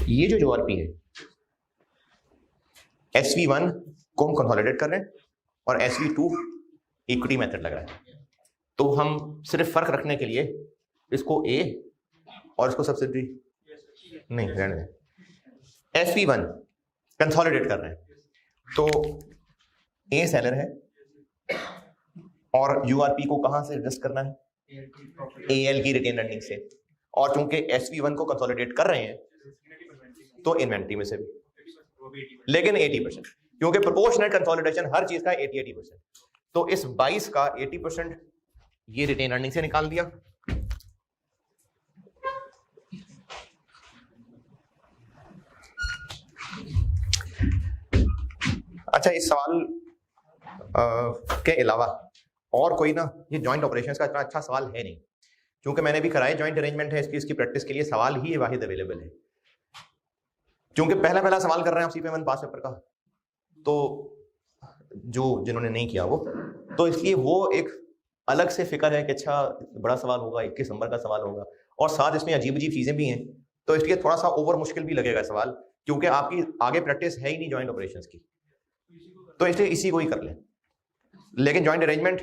ये जो URP है SV1 को हम कंसोलिडेट कर रहे हैं और SV2 इक्विटी मेथड लग रहा है, तो हम सिर्फ फर्क रखने के लिए इसको A और इसको सब्सिडरी नहीं रहने दें, SV1 कंसोलिडेट कर रहे हैं, तो A सेलर है और URP को कहां से एडजस्ट करना है? AL की रिटेन अर्निंग से, और चूंकि SV1 को कंसोलिडेट कर रहे हैं तो इन्वेंट्री में से भी, लेकिन 80%, क्योंकि प्रोपोर्शनेट कंसोलिडेशन हर चीज का 80%। तो इस 22 का 80% ये रिटेन अर्निंग से निकाल दिया। अच्छा, इस सवाल के अलावा और कोई ना, ये जॉइंट ऑपरेशंस का इतना अच्छा सवाल है नहीं, क्योंकि मैंने भी कराए जॉइंट अरेंजमेंट है, इसकी प्रैक्टिस के लिए सवाल ही वाहिद अवेलेबल है। क्योंकि पहला सवाल कर रहे हैं CP1 पास पेपर का, तो जो जिन्होंने नहीं किया वो, तो इसलिए वो एक अलग से फिक्र है कि अच्छा बड़ा सवाल होगा, 21 नंबर का सवाल होगा, और साथ इसमें अजीब अजीब चीजें भी हैं, तो इसलिए थोड़ा सा ओवर मुश्किल भी लगेगा सवाल, क्योंकि आपकी आगे प्रैक्टिस है ही नहीं जॉइंट ऑपरेशंस की, तो इसलिए इसी को ही कर लें। लेकिन जॉइंट अरेंजमेंट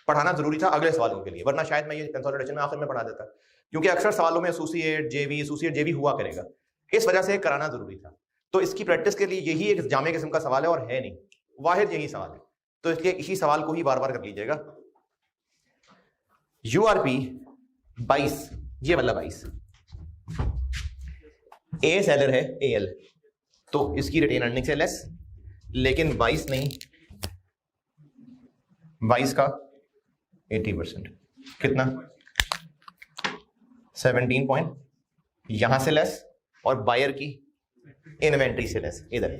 पढ़ाना जरूरी था अगले सवालों के लिए, वरना शायद मैं ये कंसोलिडेशन में आखिर में पढ़ा देता, क्योंकि अक्सर सवालों में एसोसिएट जेवी हुआ करेगा, इस वजह से कराना जरूरी था। तो इसकी प्रैक्टिस के लिए यही एक जामे किस्म का सवाल है, और है नहीं, वाहिद यही सवाल है, तो इसलिए इसी सवाल को ही बार बार कर लीजिएगा। URP 22, ये वाला 22, A सेलर है AL, तो इसकी रिटेन अर्निंग से लेस, लेकिन 22 नहीं, 22 का 80%, कितना? 17 पॉइंट, यहां से लेस, और बायर की इन्वेंट्री से लेस इधर।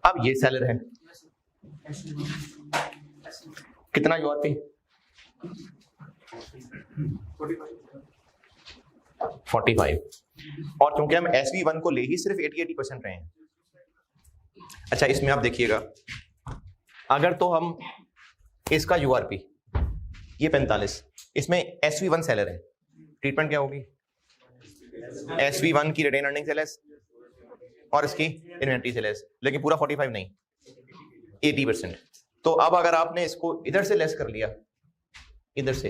अब ये सेलर है, कितना URP? 45, और क्योंकि हम SV1 को ले ही सिर्फ 80% रहे हैं। अच्छा, इसमें आप देखिएगा, अगर तो हम इसका URP ये 45, इसमें SV1 सेलर है, ट्रीटमेंट क्या होगी? SV1 की रिटेन अर्निंग से लेस और इसकी इन्वेंट्री से लेस, लेकिन पूरा 45 नहीं, 80%। तो अब अगर आपने इसको इधर से लेस कर लिया, इधर से,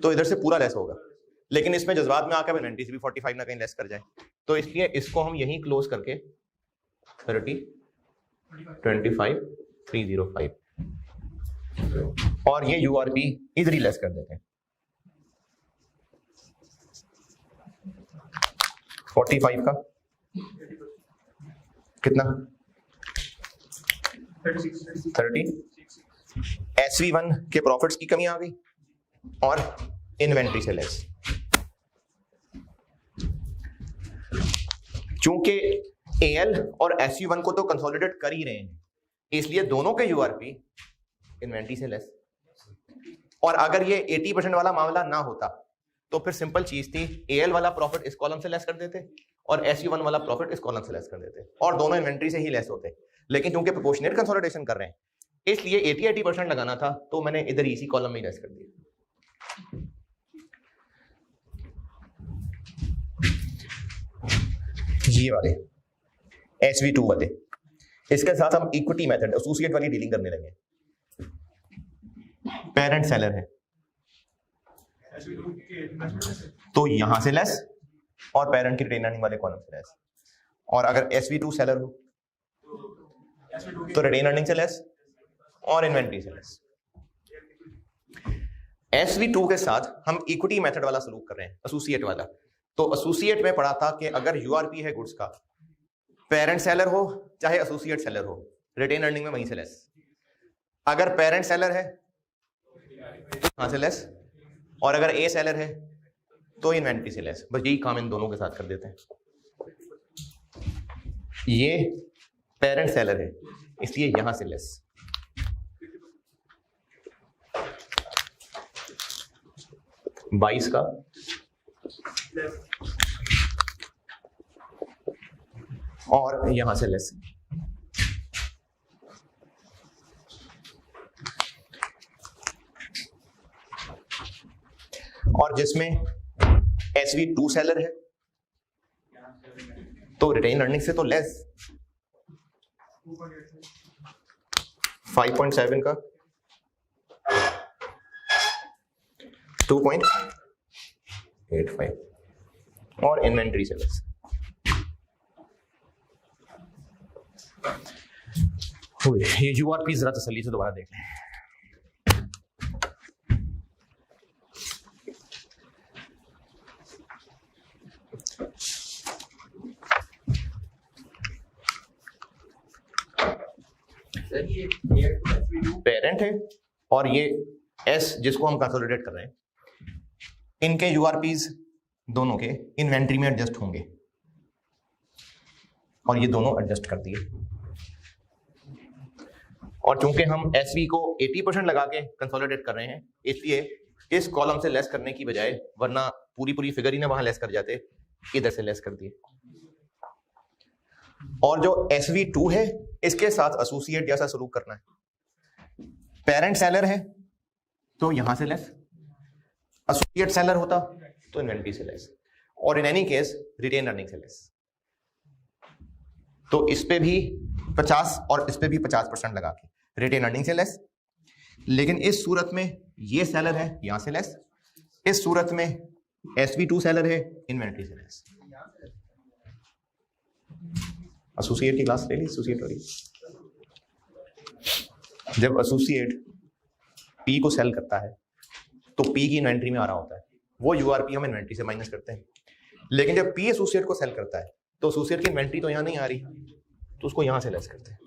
तो इधर से पूरा लेस होगा, लेकिन इसमें जज्बात में आकर इन्वेंट्री से भी 45 ना कहीं लेस कर जाए, तो इसलिए इसको हम यहीं क्लोज करके 30 25 305 और ये URP इधर ही लेस कर देते हैं। 45 का कितना? 30। SV1 के प्रॉफिट्स की कमी आ गई और इन्वेंट्री से लेस। चूंकि AL और SV1 को तो कंसोलिडेट कर ही रहे हैं, इसलिए दोनों के URP इन्वेंट्री से लेस। और अगर ये 80% वाला मामला ना होता तो फिर सिंपल चीज थी, AL वाला प्रॉफिट इस कॉलम से लेस कर देते और SV1 वाला प्रॉफिट इस कॉलम से लेस कर देते, और दोनों इन्वेंट्री से ही लेस होते। लेकिन क्योंकि प्रोपोर्शनेट कंसोलिडेशन कर रहे हैं, इसलिए 80% लगाना था, तो मैंने इधर इसी कॉलम में लेस कर दिया। ये वाले SV2 वाले, इसके साथ हम इक्विटी मेथड एसोसिएट वाली डीलिंग करने लगे। पेरेंट सेलर है तो यहां से लेस और पेरेंट की रिटेन अर्निंग वाले कॉलम से लेस, और अगर SV2 सेलर हो तो रिटेन अर्निंग से लेस और इन्वेंट्री से लेस। SV2 के साथ हम इक्विटी मेथड वाला सलूक कर रहे हैं, एसोसिएट वाला। तो एसोसिएट में पढ़ा था कि अगर यूआरपी है गुड्स का, पेरेंट सेलर हो चाहे एसोसिएट सेलर हो, रिटेन अर्निंग में वहीं से लेस। अगर पेरेंट सेलर है तो वहां से लेस, और अगर ए सेलर है तो इन्वेंट्री से लेस। बस यही काम इन दोनों के साथ कर देते हैं। ये पेरेंट सेलर है इसलिए यहां से लेस। बाईस का और यहां से लेस। और जिसमें SV2 सेलर है तो रिटेन अर्निंग से तो लेस। 5.7 का 2.85 और इन्वेंट्री से लेस। ये यूआरपी जरा तसल्ली से दोबारा देख लें। पेरेंट है और ये एस जिसको हम कंसोलिडेट कर रहे हैं, इनके यूआरपीज दोनों के इन्वेंट्री में एडजस्ट होंगे और ये दोनों एडजस्ट कर दिए। और चूंकि हम एसवी को 80% लगा के कंसोलिडेट कर रहे हैं इसलिए इस कॉलम से लेस करने की बजाय, वरना पूरी फिगर ही ना वहां लेस कर जाते, इधर से लेस कर दिए। और जो SV2 है इसके साथ एसोसिएट जैसा सलूक करना है। पेरेंट सेलर है तो यहां से लेस, एसोसिएट सेलर होता तो इन्वेंट्री से लेस, और in any case retained earning से लेस। तो इस पे भी 50 और इस पे भी 50% लगा के रिटेन अर्निंग से लेस। लेकिन इस सूरत में ये सेलर है यहां से लेस, इस सूरत में SV2 सेलर है इन्वेंट्री से लेस। एसोसिएट की क्लास ले ली, एसोसिएट वाली। जब एसोसिएट पी को सेल करता है तो पी की इन्वेंट्री में आ रहा होता है, वो यूआरपी हम इन्वेंट्री से माइनस करते हैं। लेकिन जब पी एसोसिएट को सेल करता है तो एसोसिएट की इन्वेंट्री तो यहां नहीं आ रही, तो उसको यहां से लेस करते हैं।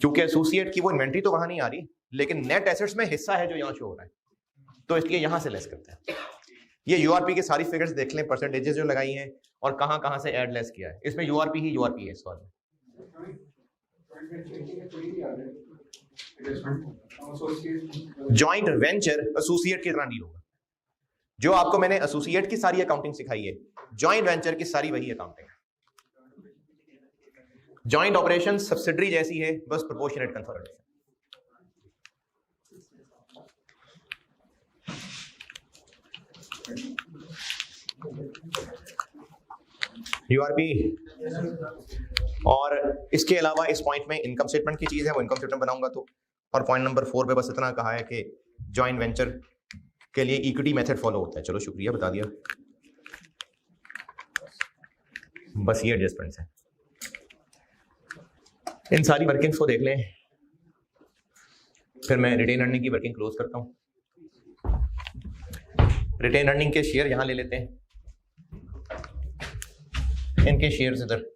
क्योंकि एसोसिएट की वो इन्वेंट्री तो वहां नहीं आ रही, लेकिन नेट एसेट्स में हिस्सा है जो यहां शो हो रहा है, तो इसलिए यहां से लेस करते हैं। ये यूआरपी की सारी फिगर्स देख लें, परसेंटेजेस जो लगाई हैं और कहां कहां से ऐड लेस किया है। इसमें यूआरपी ही यूआरपी है इस वाले। जॉइंट वेंचर एसोसिएट की तरह डील होगा। जो आपको मैंने एसोसिएट की सारी अकाउंटिंग सिखाई है, जॉइंट वेंचर की सारी वही अकाउंटिंग है। जॉइंट ऑपरेशन सब्सिडरी जैसी है, बस प्रोपोर्शनेट कंसोलिडेशन। यूआरपी और इसके अलावा इस पॉइंट में इनकम स्टेटमेंट की चीज है, वो इनकम स्टेटमेंट बनाऊंगा तो। और पॉइंट नंबर 4 पे बस इतना कहा है कि जॉइंट वेंचर के लिए इक्विटी मेथड फॉलो होता है। चलो शुक्रिया, बता दिया। बस ये एडजस्टमेंट्स हैं। इन सारी वर्किंग्स को देख लें, फिर मैं रिटेन अर्निंग की वर्किंग क्लोज करता हूं। रिटेन अर्निंग के शेयर यहां ले लेते हैं, इनके शेयर्स इधर।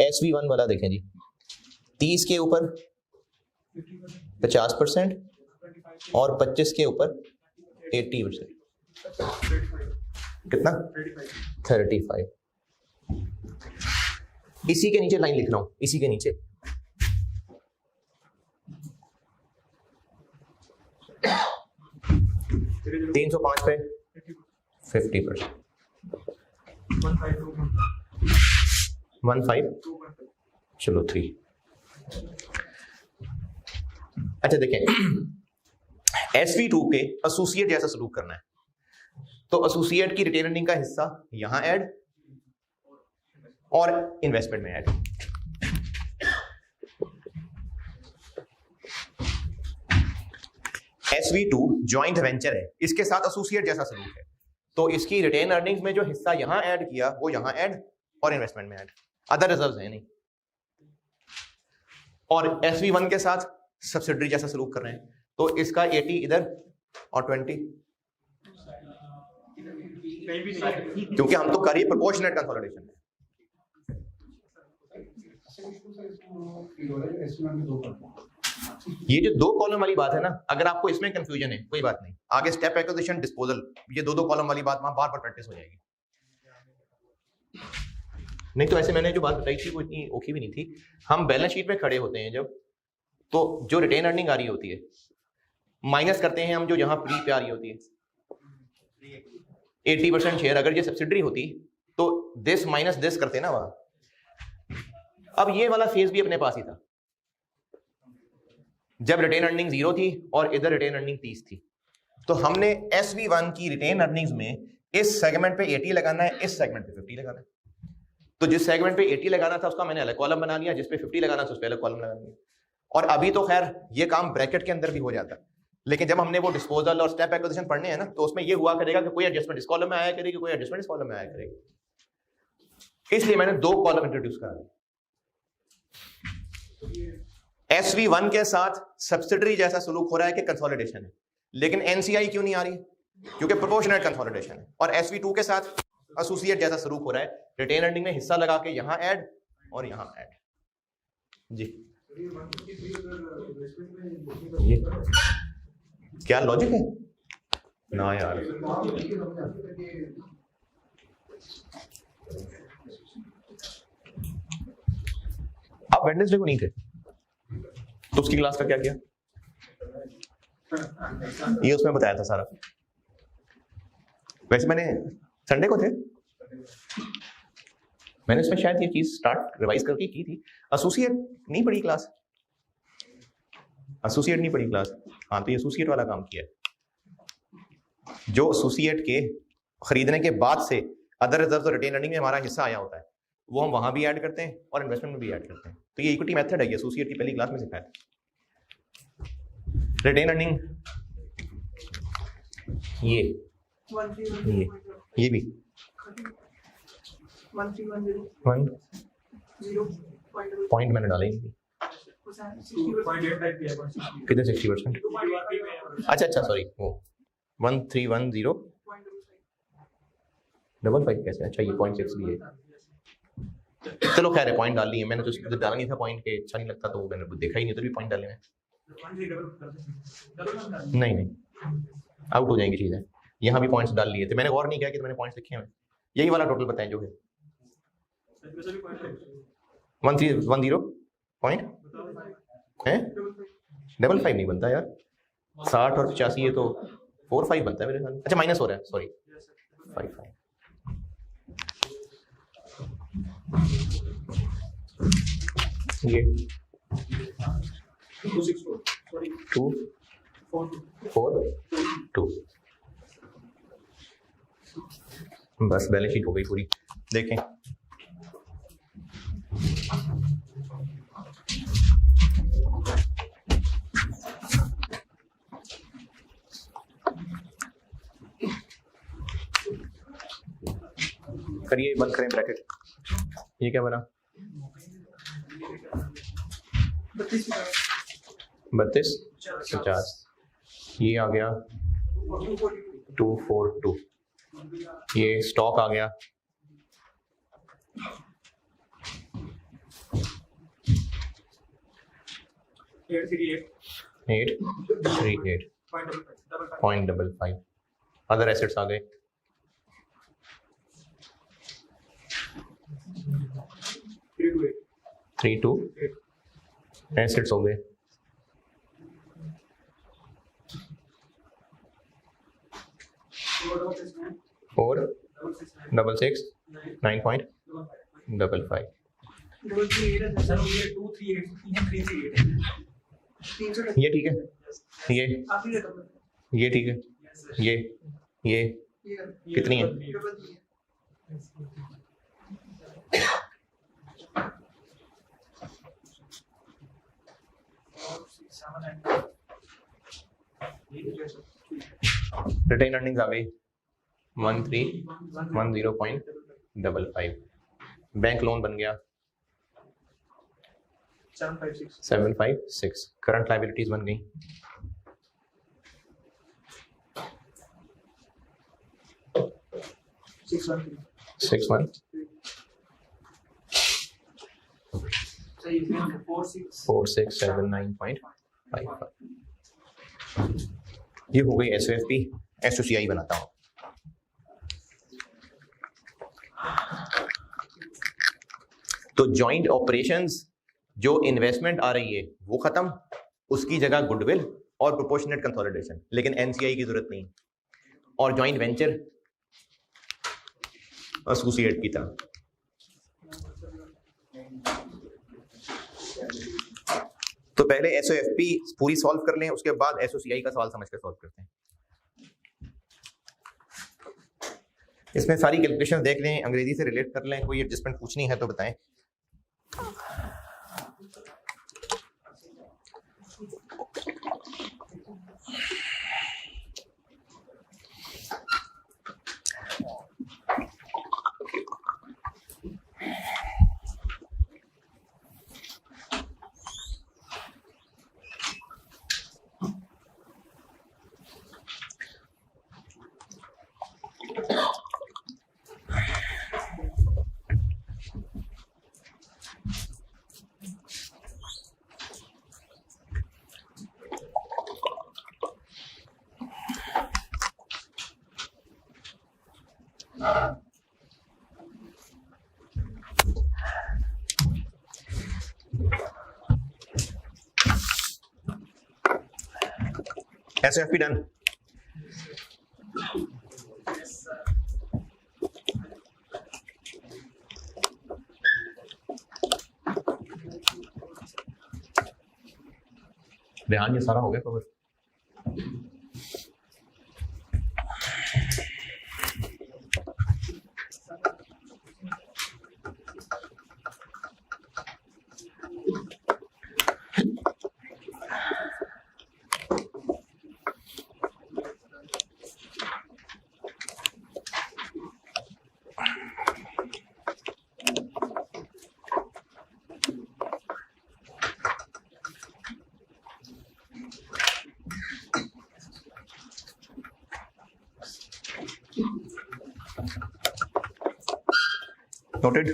SV1 वाला देखें जी, 30 के ऊपर 50% और 25 के ऊपर 80%। कितना? 35। इसी के नीचे लाइन लिख रहा हूं, इसी के नीचे 305 पे 50%। 15 चलो 3। अच्छा देखें, SV2 के एसोसिएट जैसा सलूक करना है तो एसोसिएट की रिटेन अर्निंग का हिस्सा यहां ऐड और इन्वेस्टमेंट में ऐड। SV2 जॉइंट वेंचर है, इसके साथ एसोसिएट जैसा सलूक है, तो इसकी रिटेन अर्निंग्स में जो हिस्सा यहां ऐड किया वो यहां ऐड और इन्वेस्टमेंट में ऐड, अदर रिजर्व्स है नहीं। और SV1 के साथ सब्सिडरी जैसा सलूक कर रहे हैं, तो इसका 80 इधर और 20, क्योंकि हम तो करिए प्रोपोर्शनेट कंसोलिडेशन है। ये जो 2 कॉलम वाली बात है ना, अगर आपको इसमें कंफ्यूजन है कोई बात नहीं, आगे स्टेप एक्विजिशन डिस्पोजल, ये 2 कॉलम वाली बात वहां बार बार प्रैक्टिस हो जाएगी। नहीं तो ऐसे मैंने जो बात बताई थी वो इतनी ओखी भी नहीं थी। हम बैलेंस शीट में खड़े होते हैं जब, तो जो रिटेन अर्निंग आ रही होती है माइनस करते हैं हम जो यहाँ प्री पे आ रही होती है 80% शेयर, अगर ये सब्सिडरी होती तो दिस माइनस दिस करते ना वहां। अब ये वाला फेज भी अपने पास ही था जब रिटेन अर्निंग 0 थी और इधर रिटेन अर्निंग 30 थी, तो हमने SV1 की रिटेन अर्निंग्स में इस सेगमेंट पे 80 लगाना है, इस सेगमेंट पे 50 लगाना है। तो जिस सेगमेंट पे 80 लगाना था उसका मैंने अलग कॉलम बना लिया, जिस पे 50 लगाना था उस पे अलग कॉलम लगा लिया। और अभी तो खैर ये काम ब्रैकेट के अंदर भी हो जाता है, लेकिन जब हमने वो डिस्पोजल और स्टेप एक्विजिशन पढ़ने हैं ना, तो उसमें ये हुआ करेगा कि कोई एडजस्टमेंट इस कॉलम में आया करेगी, कोई एडजस्टमेंट इस कॉलम में आया करेगी, इसलिए मैंने 2 कॉलम इंट्रोड्यूस करा दिए। SV1 के साथ सब्सिडरी जैसा सलूक हो रहा है कि कंसोलिडेशन है, लेकिन NCI क्यों नहीं आ रही? क्योंकि प्रोपोर्शनेट कंसोलिडेशन है। और SV2 के साथ एसोसिएट जैसा सलूक हो रहा है, रिटेन अर्निंग में हिस्सा लगा के यहां ऐड और यहां ऐड। जी ये क्या लॉजिक है ना यार? आप वेडनेसडे को नहीं थे तो उसकी क्लास का क्या किया? ये उसमें बताया था सारा। वैसे मैंने संडे को थे, मैंने इसमें शायद ये चीज स्टार्ट रिवाइज करके की थी। एसोसिएट नहीं पढ़ी क्लास, एसोसिएट नहीं पढ़ी क्लास। हाँ, तो ये एसोसिएट वाला काम किया है, जो एसोसिएट के खरीदने के बाद से अदर रिजर्व और रिटेन अर्निंग में हमारा हिस्सा आया होता है, वो हम वहां भी ऐड करते हैं और इन्वेस्टमेंट में भी ऐड करते हैं। तो ये इक्विटी मेथड है, ये एसोसिएट की पहली क्लास में सिखाया था। रिटेन अर्निंग ये भी 1 पॉइंट मैंने डाले कितने 60%। अच्छा सॉरी, वो 1310.55 कैसे? अच्छा ये 0.6 भी है, चलो खैर है, पॉइंट डाल लिए मैंने, तो डाला नहीं था पॉइंट के, अच्छा नहीं लगता तो मैंने देखा ही नहीं, तो भी पॉइंट डाले हैं। नहीं आउट हो जाएंगी चीजें। यहाँ भी पॉइंट्स डाल लिए थे, मैंने गौर नहीं किया कि मैंने पॉइंट्स लिखे हैं। यही वाला टोटल बताएं जो है 1310 पॉइंट है, 55 नहीं बनता यार, 60 और 85 ये तो 45 बनता है मेरे ख्याल। अच्छा माइनस हो रहा है, सॉरी 55। ये 242 बस बैलेंस शीट हो गई पूरी। देखें करिए, बंद करें ब्रैकेट। ये क्या बना? 3250, ये आ गया 242, ये स्टॉक आ गया 838.55, अदर एसेट्स आ गए 328 एसेट्स हो गए 466 9.55। ये ठीक है, ये ठीक है, ये कितनी है? रिटेन अर्निंग्स आ गई 1310.55, बैंक लोन बन गया 756, करंट लायबिलिटीज बन गई 613, 4679.55। ये हो गई SOFP। SOCI बनाता हूं। तो जॉइंट ऑपरेशंस जो इन्वेस्टमेंट आ रही है वो खत्म, उसकी जगह गुडविल और प्रोपोर्शनेट कंसोलिडेशन, लेकिन NCI की जरूरत नहीं, और जॉइंट वेंचर एसोसिएट की तरह। तो पहले SOFP पूरी सॉल्व कर लें, उसके बाद SOCI का सवाल समझ कर सॉल्व करते हैं। इसमें सारी कैलकुलेशन देख लें, अंग्रेजी से रिलेट कर लें, कोई एडजस्टमेंट पूछनी है तो बताएं। SOFP done. ध्यान, ये सारा हो गया कवर। Noted.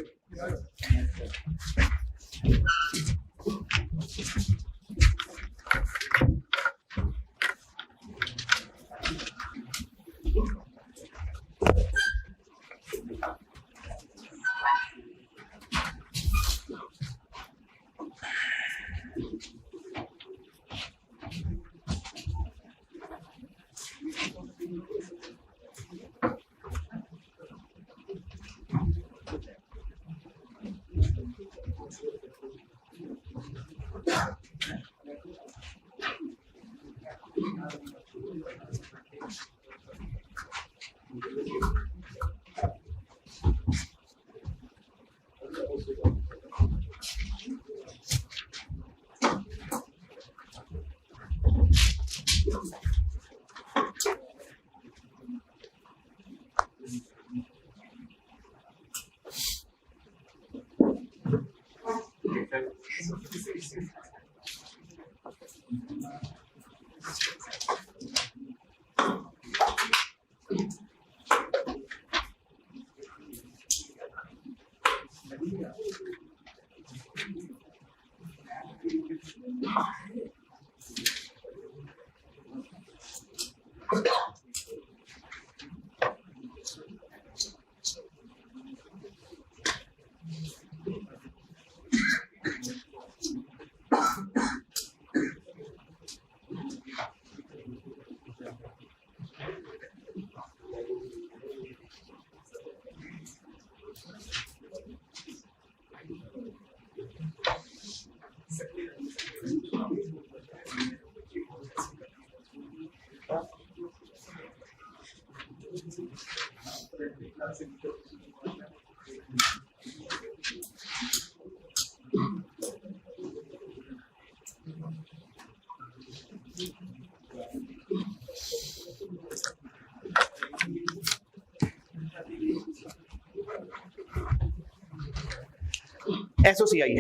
SOCI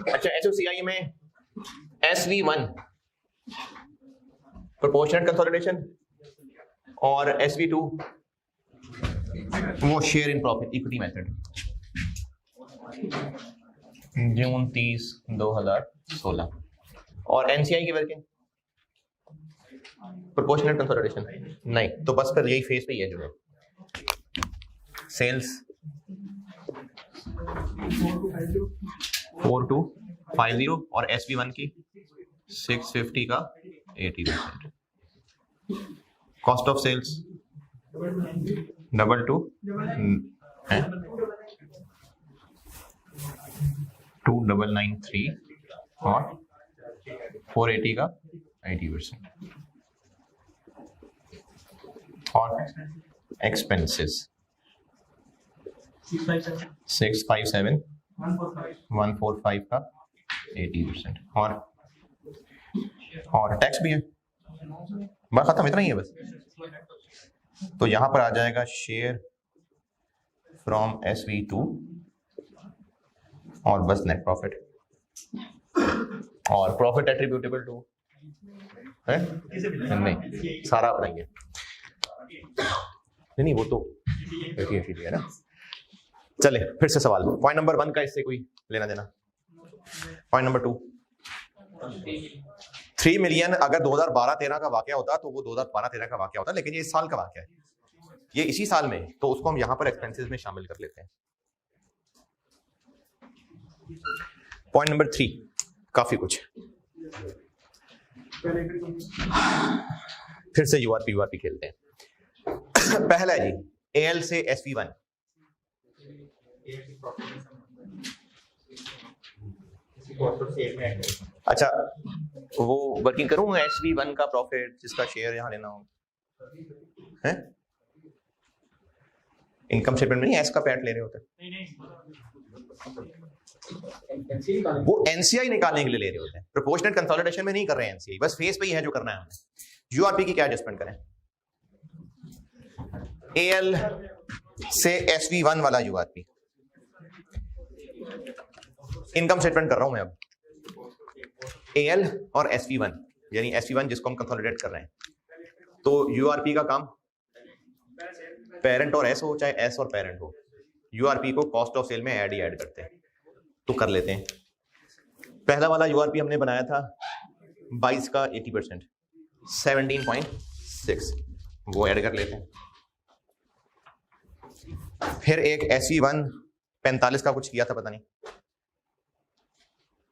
अच्छा, SOCI में SV1 प्रोपोर्शनल कंसोलिडेशन और SV2 वो share in profit equity method. June 30, 2016। और NCI की वर्किंग प्रोपोर्शनल कंसोलिडेशन नहीं, तो बस फिर यही फेज पे ही है जो है सेल्स 4250 और SV1 की 650 का 80%। कॉस्ट ऑफ सेल्स 2993 और 480 का 80%। और एक्सपेंसेस 657 145 का 80%। और टैक्स भी है, बस खत्म, इतना ही है बस। तो यहां पर आ जाएगा शेयर फ्रॉम SV2 और बस नेट प्रॉफिट और प्रॉफिट एट्रीब्यूटेबल टू है नहीं, सारा बनाएंगे नहीं वो तो है ना। चले फिर से सवाल, पॉइंट नंबर 1 का इससे कोई लेना देना। पॉइंट नंबर 2, 3 मिलियन अगर 2012-13 का वाकया होता तो वो 2012-13 का वाकया होता, लेकिन ये इस साल का वाकया है, ये इसी साल में, तो उसको हम यहां पर एक्सपेंसेस में शामिल कर लेते हैं। पॉइंट नंबर 3 काफी कुछ, फिर से यूआरपी खेलते हैं। पहला है जी AL से SV1। अच्छा वो वर्किंग करूं SV1 का प्रॉफिट जिसका शेयर यहां लेना हो है, इनकम स्टेटमेंट में नहीं एस का पैट ले रहे होते, वो NCI निकालने के लिए ले रहे होते हैं, प्रोपोर्शनल कंसोलिडेशन में नहीं कर रहे हैं NCI, बस फेस पे ही है जो करना है हमने। यूआरपी की क्या एडजस्टमेंट करें? AL से SV1 वाला यूआरपी, इनकम स्टेटमेंट कर रहा हूं मैं अब, AL और SV1 यानी SV1 जिसको हम कंसोलिडेट कर रहे हैं, तो यूआरपी का काम पेरेंट और S हो चाहे S और पेरेंट हो, यूआरपी को कॉस्ट ऑफ सेल में ऐड ही ऐड करते हैं, तो कर लेते हैं। पहला वाला यूआरपी हमने बनाया था 22 का 80%, 17.6, वो ऐड कर लेते हैं। फिर एक SV1 45 का कुछ किया था, पता नहीं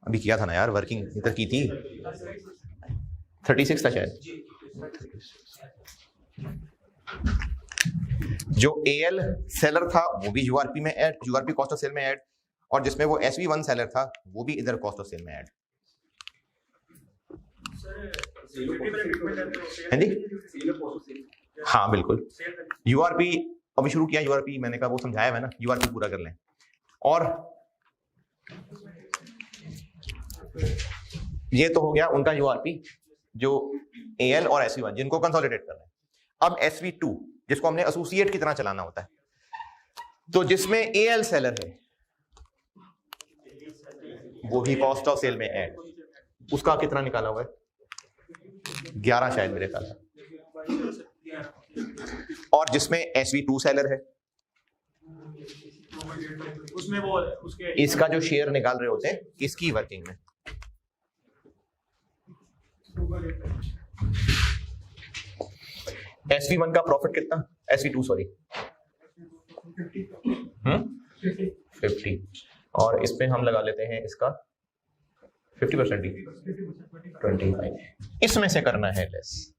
अभी किया था ना यार, वर्किंग इधर की थी, 36 था शायद। जो AL सेलर था वो भी यूआरपी में add, URP cost of cell में ऐड, और जिसमें वो SV1 सेलर था वो भी इधर कॉस्ट ऑफ सेल में ऐड। हाँ जी, हाँ बिल्कुल। यूआरपी अभी शुरू किया, यूआरपी मैंने कहा वो समझाया है ना, यूआरपी पूरा कर लें। और ये तो हो गया उनका यूआरपी जो AL और SV1 जिनको कंसोलिडेट करना है। अब SV2 जिसको हमने एसोसिएट की तरह चलाना होता है, तो जिसमें AL सेलर है वो भी कॉस्ट ऑफ सेल में ऐड, उसका कितना निकाला हुआ है? 11 शायद मेरे ख्याल से। और जिसमें SV2 सेलर है उसमें वो उसके इसका जो शेयर निकाल रहे होते हैं इसकी वर्किंग में, SV1 का प्रॉफिट कितना, SV2 सॉरी 50, और इस पे हम लगा लेते हैं इसका 50% ही 25, इसमें से करना है लेस।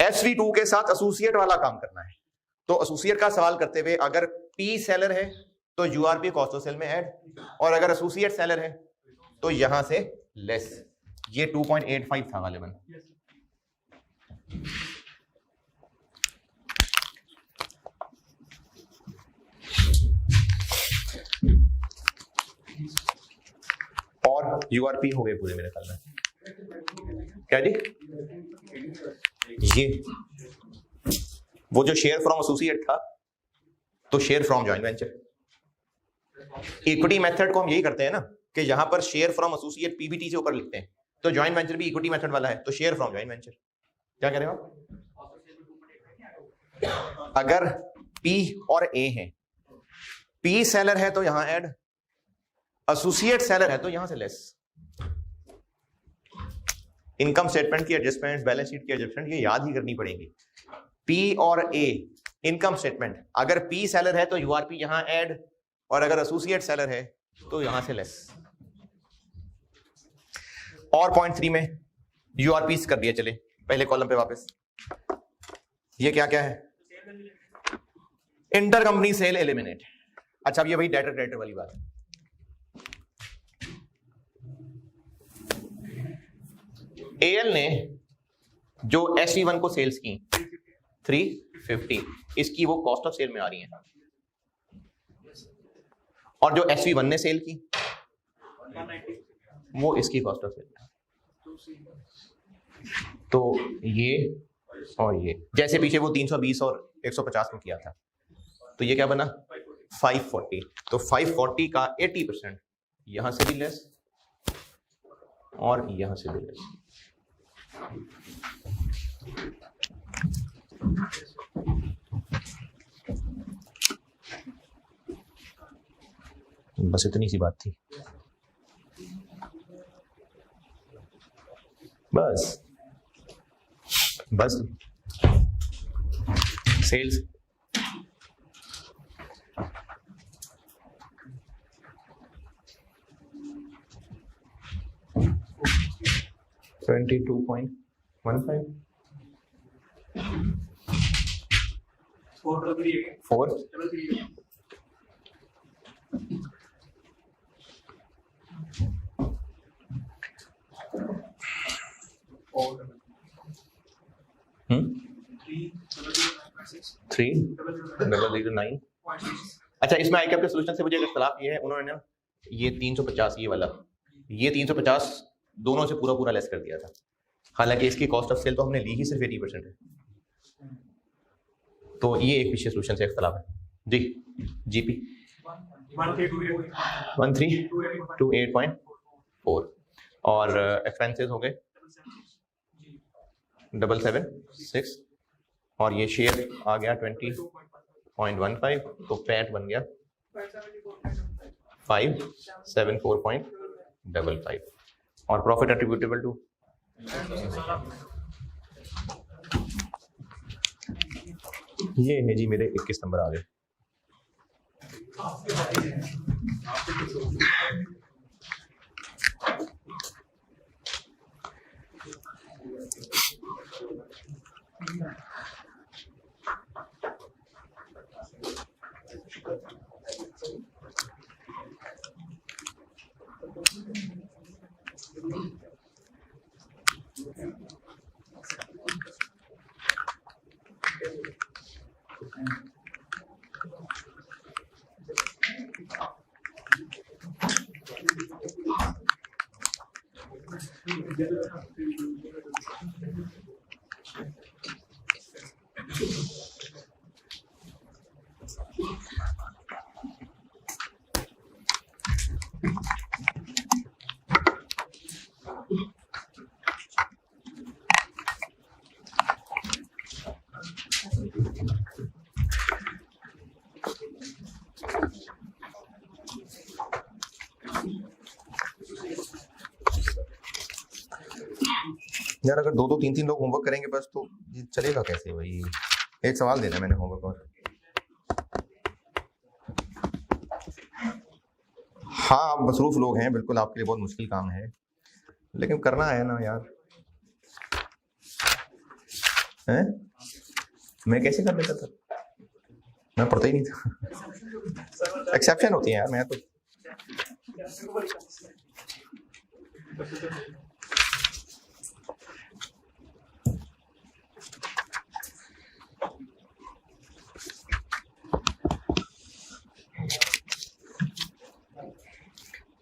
SV2 के साथ एसोसिएट वाला काम करना है, तो एसोसिएट का सवाल करते हुए अगर P सेलर है तो यूआरपी कॉस्ट ऑफ सेल में ऐड, और अगर एसोसिएट सेलर है तो यहां से लेस। ये 2.85 था गालिबन। और यूआरपी हो गए पूरे मेरे ख्याल में। क्या जी? ये वो जो शेयर फ्रॉम एसोसिएट था तो share from joint venture. Equity method को हम यही करते हैं ना कि यहां पर शेयर फ्रॉम एसोसिएट पीबीटी से ऊपर लिखते हैं, तो जॉइंट वेंचर भी इक्विटी मेथड वाला है, तो शेयर फ्रॉम जॉइंट वेंचर। क्या कह रहे हो आप? अगर पी और ए है, पी सेलर है तो यहां ऐड, एसोसिएट सेलर है तो यहां से लेस। इनकम स्टेटमेंट की एडजस्टमेंट, बैलेंस शीट की एडजस्टमेंट ये याद ही करनी पड़ेगी। पी और ए इनकम स्टेटमेंट, अगर पी सेलर है तो यूआरपी यहां ऐड, और अगर एसोसिएट सेलर है तो यहां से लेस। और पॉइंट 3 में यूआरपीस कर दिए। चले पहले कॉलम पे वापस, ये क्या क्या है? Inter company sale eliminate. अच्छा, अब ये वही डेटर क्रेडिटर वाली बात है। एएल ने जो SC1 को सेल्स की 350, इसकी वो कॉस्ट ऑफ सेल में आ रही है, और जो SV1 ने सेल की वो इसकी कॉस्ट ऑफ सेल। तो ये और ये, जैसे पीछे वो 320 और 150 में किया था, तो ये क्या बना 540। तो 540 का 80% यहां से भी लेस और यहां से भी लेस। बस इतनी सी बात थी, बस सेल्स $22.15 4 30009। अच्छा, इसमें आईकैप के सोल्यूशन से मुझे एक इख्तलाफ ये है, उन्होंने ना ये 350 ये वाला, ये 350 दोनों से पूरा पूरा लेस कर दिया था, हालांकि इसकी कॉस्ट ऑफ सेल तो हमने ली ही सिर्फ 80% है। तो ये एक पीछे सोल्यूशन से इख्तलाफ है जी। जीपी 1328.4 और एक्सपेंसेस हो गए 776 और ये शेयर आ गया 20.15, तो पैट बन गया 574.55 और प्रॉफिट एट्रीब्यूटेबल टू ये है जी मेरे 21 नंबर आ गए। यार अगर 2-3 लोग होमवर्क करेंगे बस तो ये चलेगा कैसे भाई? एक सवाल देना मैंने होमवर्क और हाँ आप मसरूफ लोग हैं, बिल्कुल आपके लिए बहुत मुश्किल काम है, लेकिन करना है ना यार। हैं? मैं कैसे कर लेता था, मैं पढ़ता ही नहीं था। एक्सेप्शन होती है यार, मैं तो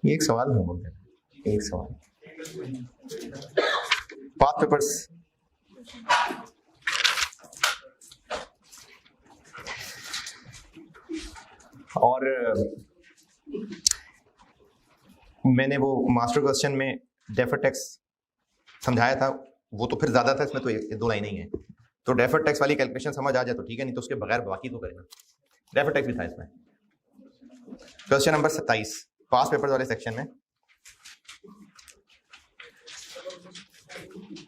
ये एक सवाल है, एक सवाल पाथ पेपर्स और मैंने वो मास्टर क्वेश्चन में डेफर्ड टैक्स समझाया था, वो तो फिर ज्यादा था, इसमें तो दो लाइन ही है। तो डेफर्ड टैक्स वाली कैलकुलेशन समझ आ जाए तो ठीक है, नहीं तो उसके बगैर बाकी तो करेगा। डेफर्ड टैक्स भी था इसमें। क्वेश्चन नंबर 27 पास पेपर वाले सेक्शन में,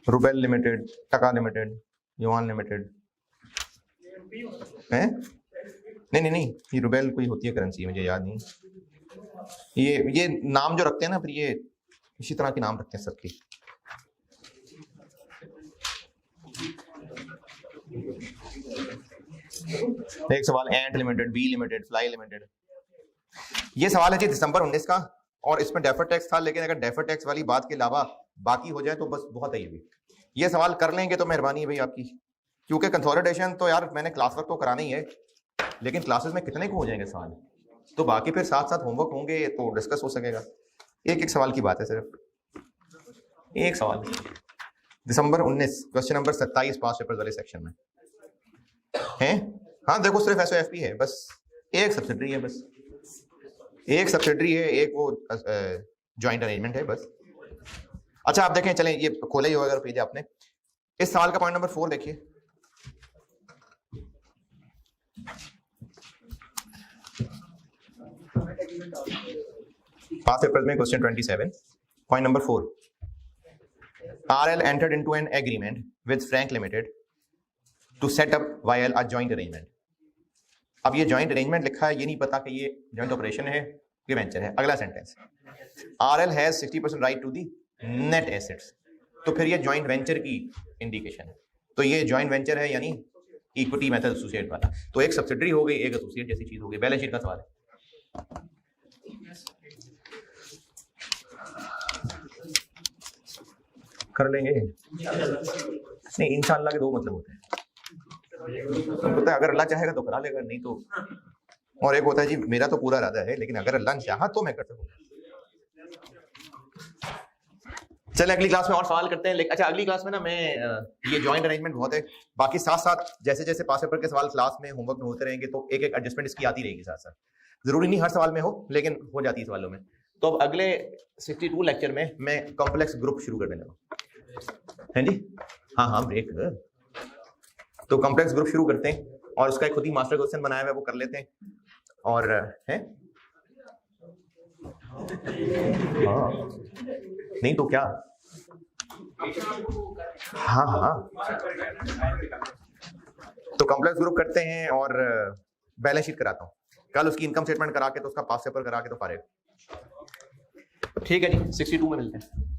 रुबेल लिमिटेड, टका लिमिटेड, युआन लिमिटेड है, नहीं, ये रुबेल कोई होती है करेंसी, मुझे याद नहीं। ये नाम जो रखते हैं ना, फिर ये इसी तरह के नाम रखते हैं सबके। एक सवाल ant limited, bee limited, fly limited. ये सवाल है जी दिसंबर 19 का, और इसमें डेफर्ड टैक्स था, लेकिन अगर डेफर्ड टैक्स वाली बात के अलावा बाकी हो जाए तो बस बहुत है। ये सवाल कर लेंगे तो मेहरबानी है भाई आपकी, क्योंकि कंसोलिडेशन तो यार मैंने क्लास वर्क तो कराना ही है, लेकिन क्लासेस में कितने को हो जाएंगे सवाल, तो बाकी फिर साथ साथ होमवर्क होंगे तो डिस्कस हो सकेगा। एक सवाल की बात है, सिर्फ एक सवाल। दिसंबर 19 क्वेश्चन नंबर 27 पास पेपर वाले सेक्शन में है। हाँ देखो, सिर्फ SOFP है, बस एक सब्सिडरी है, बस एक सब्सिडरी है, एक वो जॉइंट अरेंजमेंट है बस। अच्छा आप देखें, चलें ये खोले ही होगा अगर पेज आपने। इस सवाल का पॉइंट नंबर 4 देखिए, पास पेपर में question 27 point number 4, RL entered into an agreement with Frank Limited to set up via a joint arrangement। अब ये जॉइंट अरेंजमेंट लिखा है, ये नहीं पता कि ये जॉइंट ऑपरेशन है कि वेंचर है। अगला sentence, RL has 60% right to the net assets, तो फिर ये जॉइंट वेंचर की इंडिकेशन है। तो ये जॉइंट वेंचर है यानी इक्विटी मेथड एसोसिएट वाला, तो एक सब्सिडरी हो गई, एक एसोसिएट जैसी चीज हो गई। बैलेंस शीट का सवाल है, कर लेंगे नहीं, इंशाअल्लाह के दो मतलब होते हैं, तो पता है अगर अल्लाह चाहेगा तो करा लेगा, नहीं तो। और एक होता है जी मेरा तो पूरा इरादा है, लेकिन अगर अल्लाह ने चाहा तो मैं कर सकूंगा। चले अगली क्लास में और सवाल करते हैं। अच्छा अगली क्लास में ना मैं ये जॉइंट अरेंजमेंट बहुत है, बाकी साथ साथ जैसे जैसे पास पेपर के सवाल क्लास में होमवर्क में होते रहेंगे तो एक एक एडजस्टमेंट इसकी आती रहेगी साथ साथ। जरूरी नहीं हर सवाल में हो, लेकिन हो जाती है सवालों में। तो अब अगले 62 लेक्चर में मैं कॉम्प्लेक्स ग्रुप शुरू कर देने लगा, है जी। हाँ ब्रेक, तो कॉम्प्लेक्स ग्रुप शुरू करते हैं, और उसका एक खुद ही मास्टर क्वेश्चन बनाया हुआ है वो कर लेते हैं। और है हाँ नहीं तो क्या, हाँ तो कॉम्प्लेक्स ग्रुप करते हैं और बैलेंस शीट कराता हूँ कल, उसकी इनकम स्टेटमेंट करा के तो उसका पास पेपर करा के तो फारेग। ठीक है जी, 62 में मिलते हैं।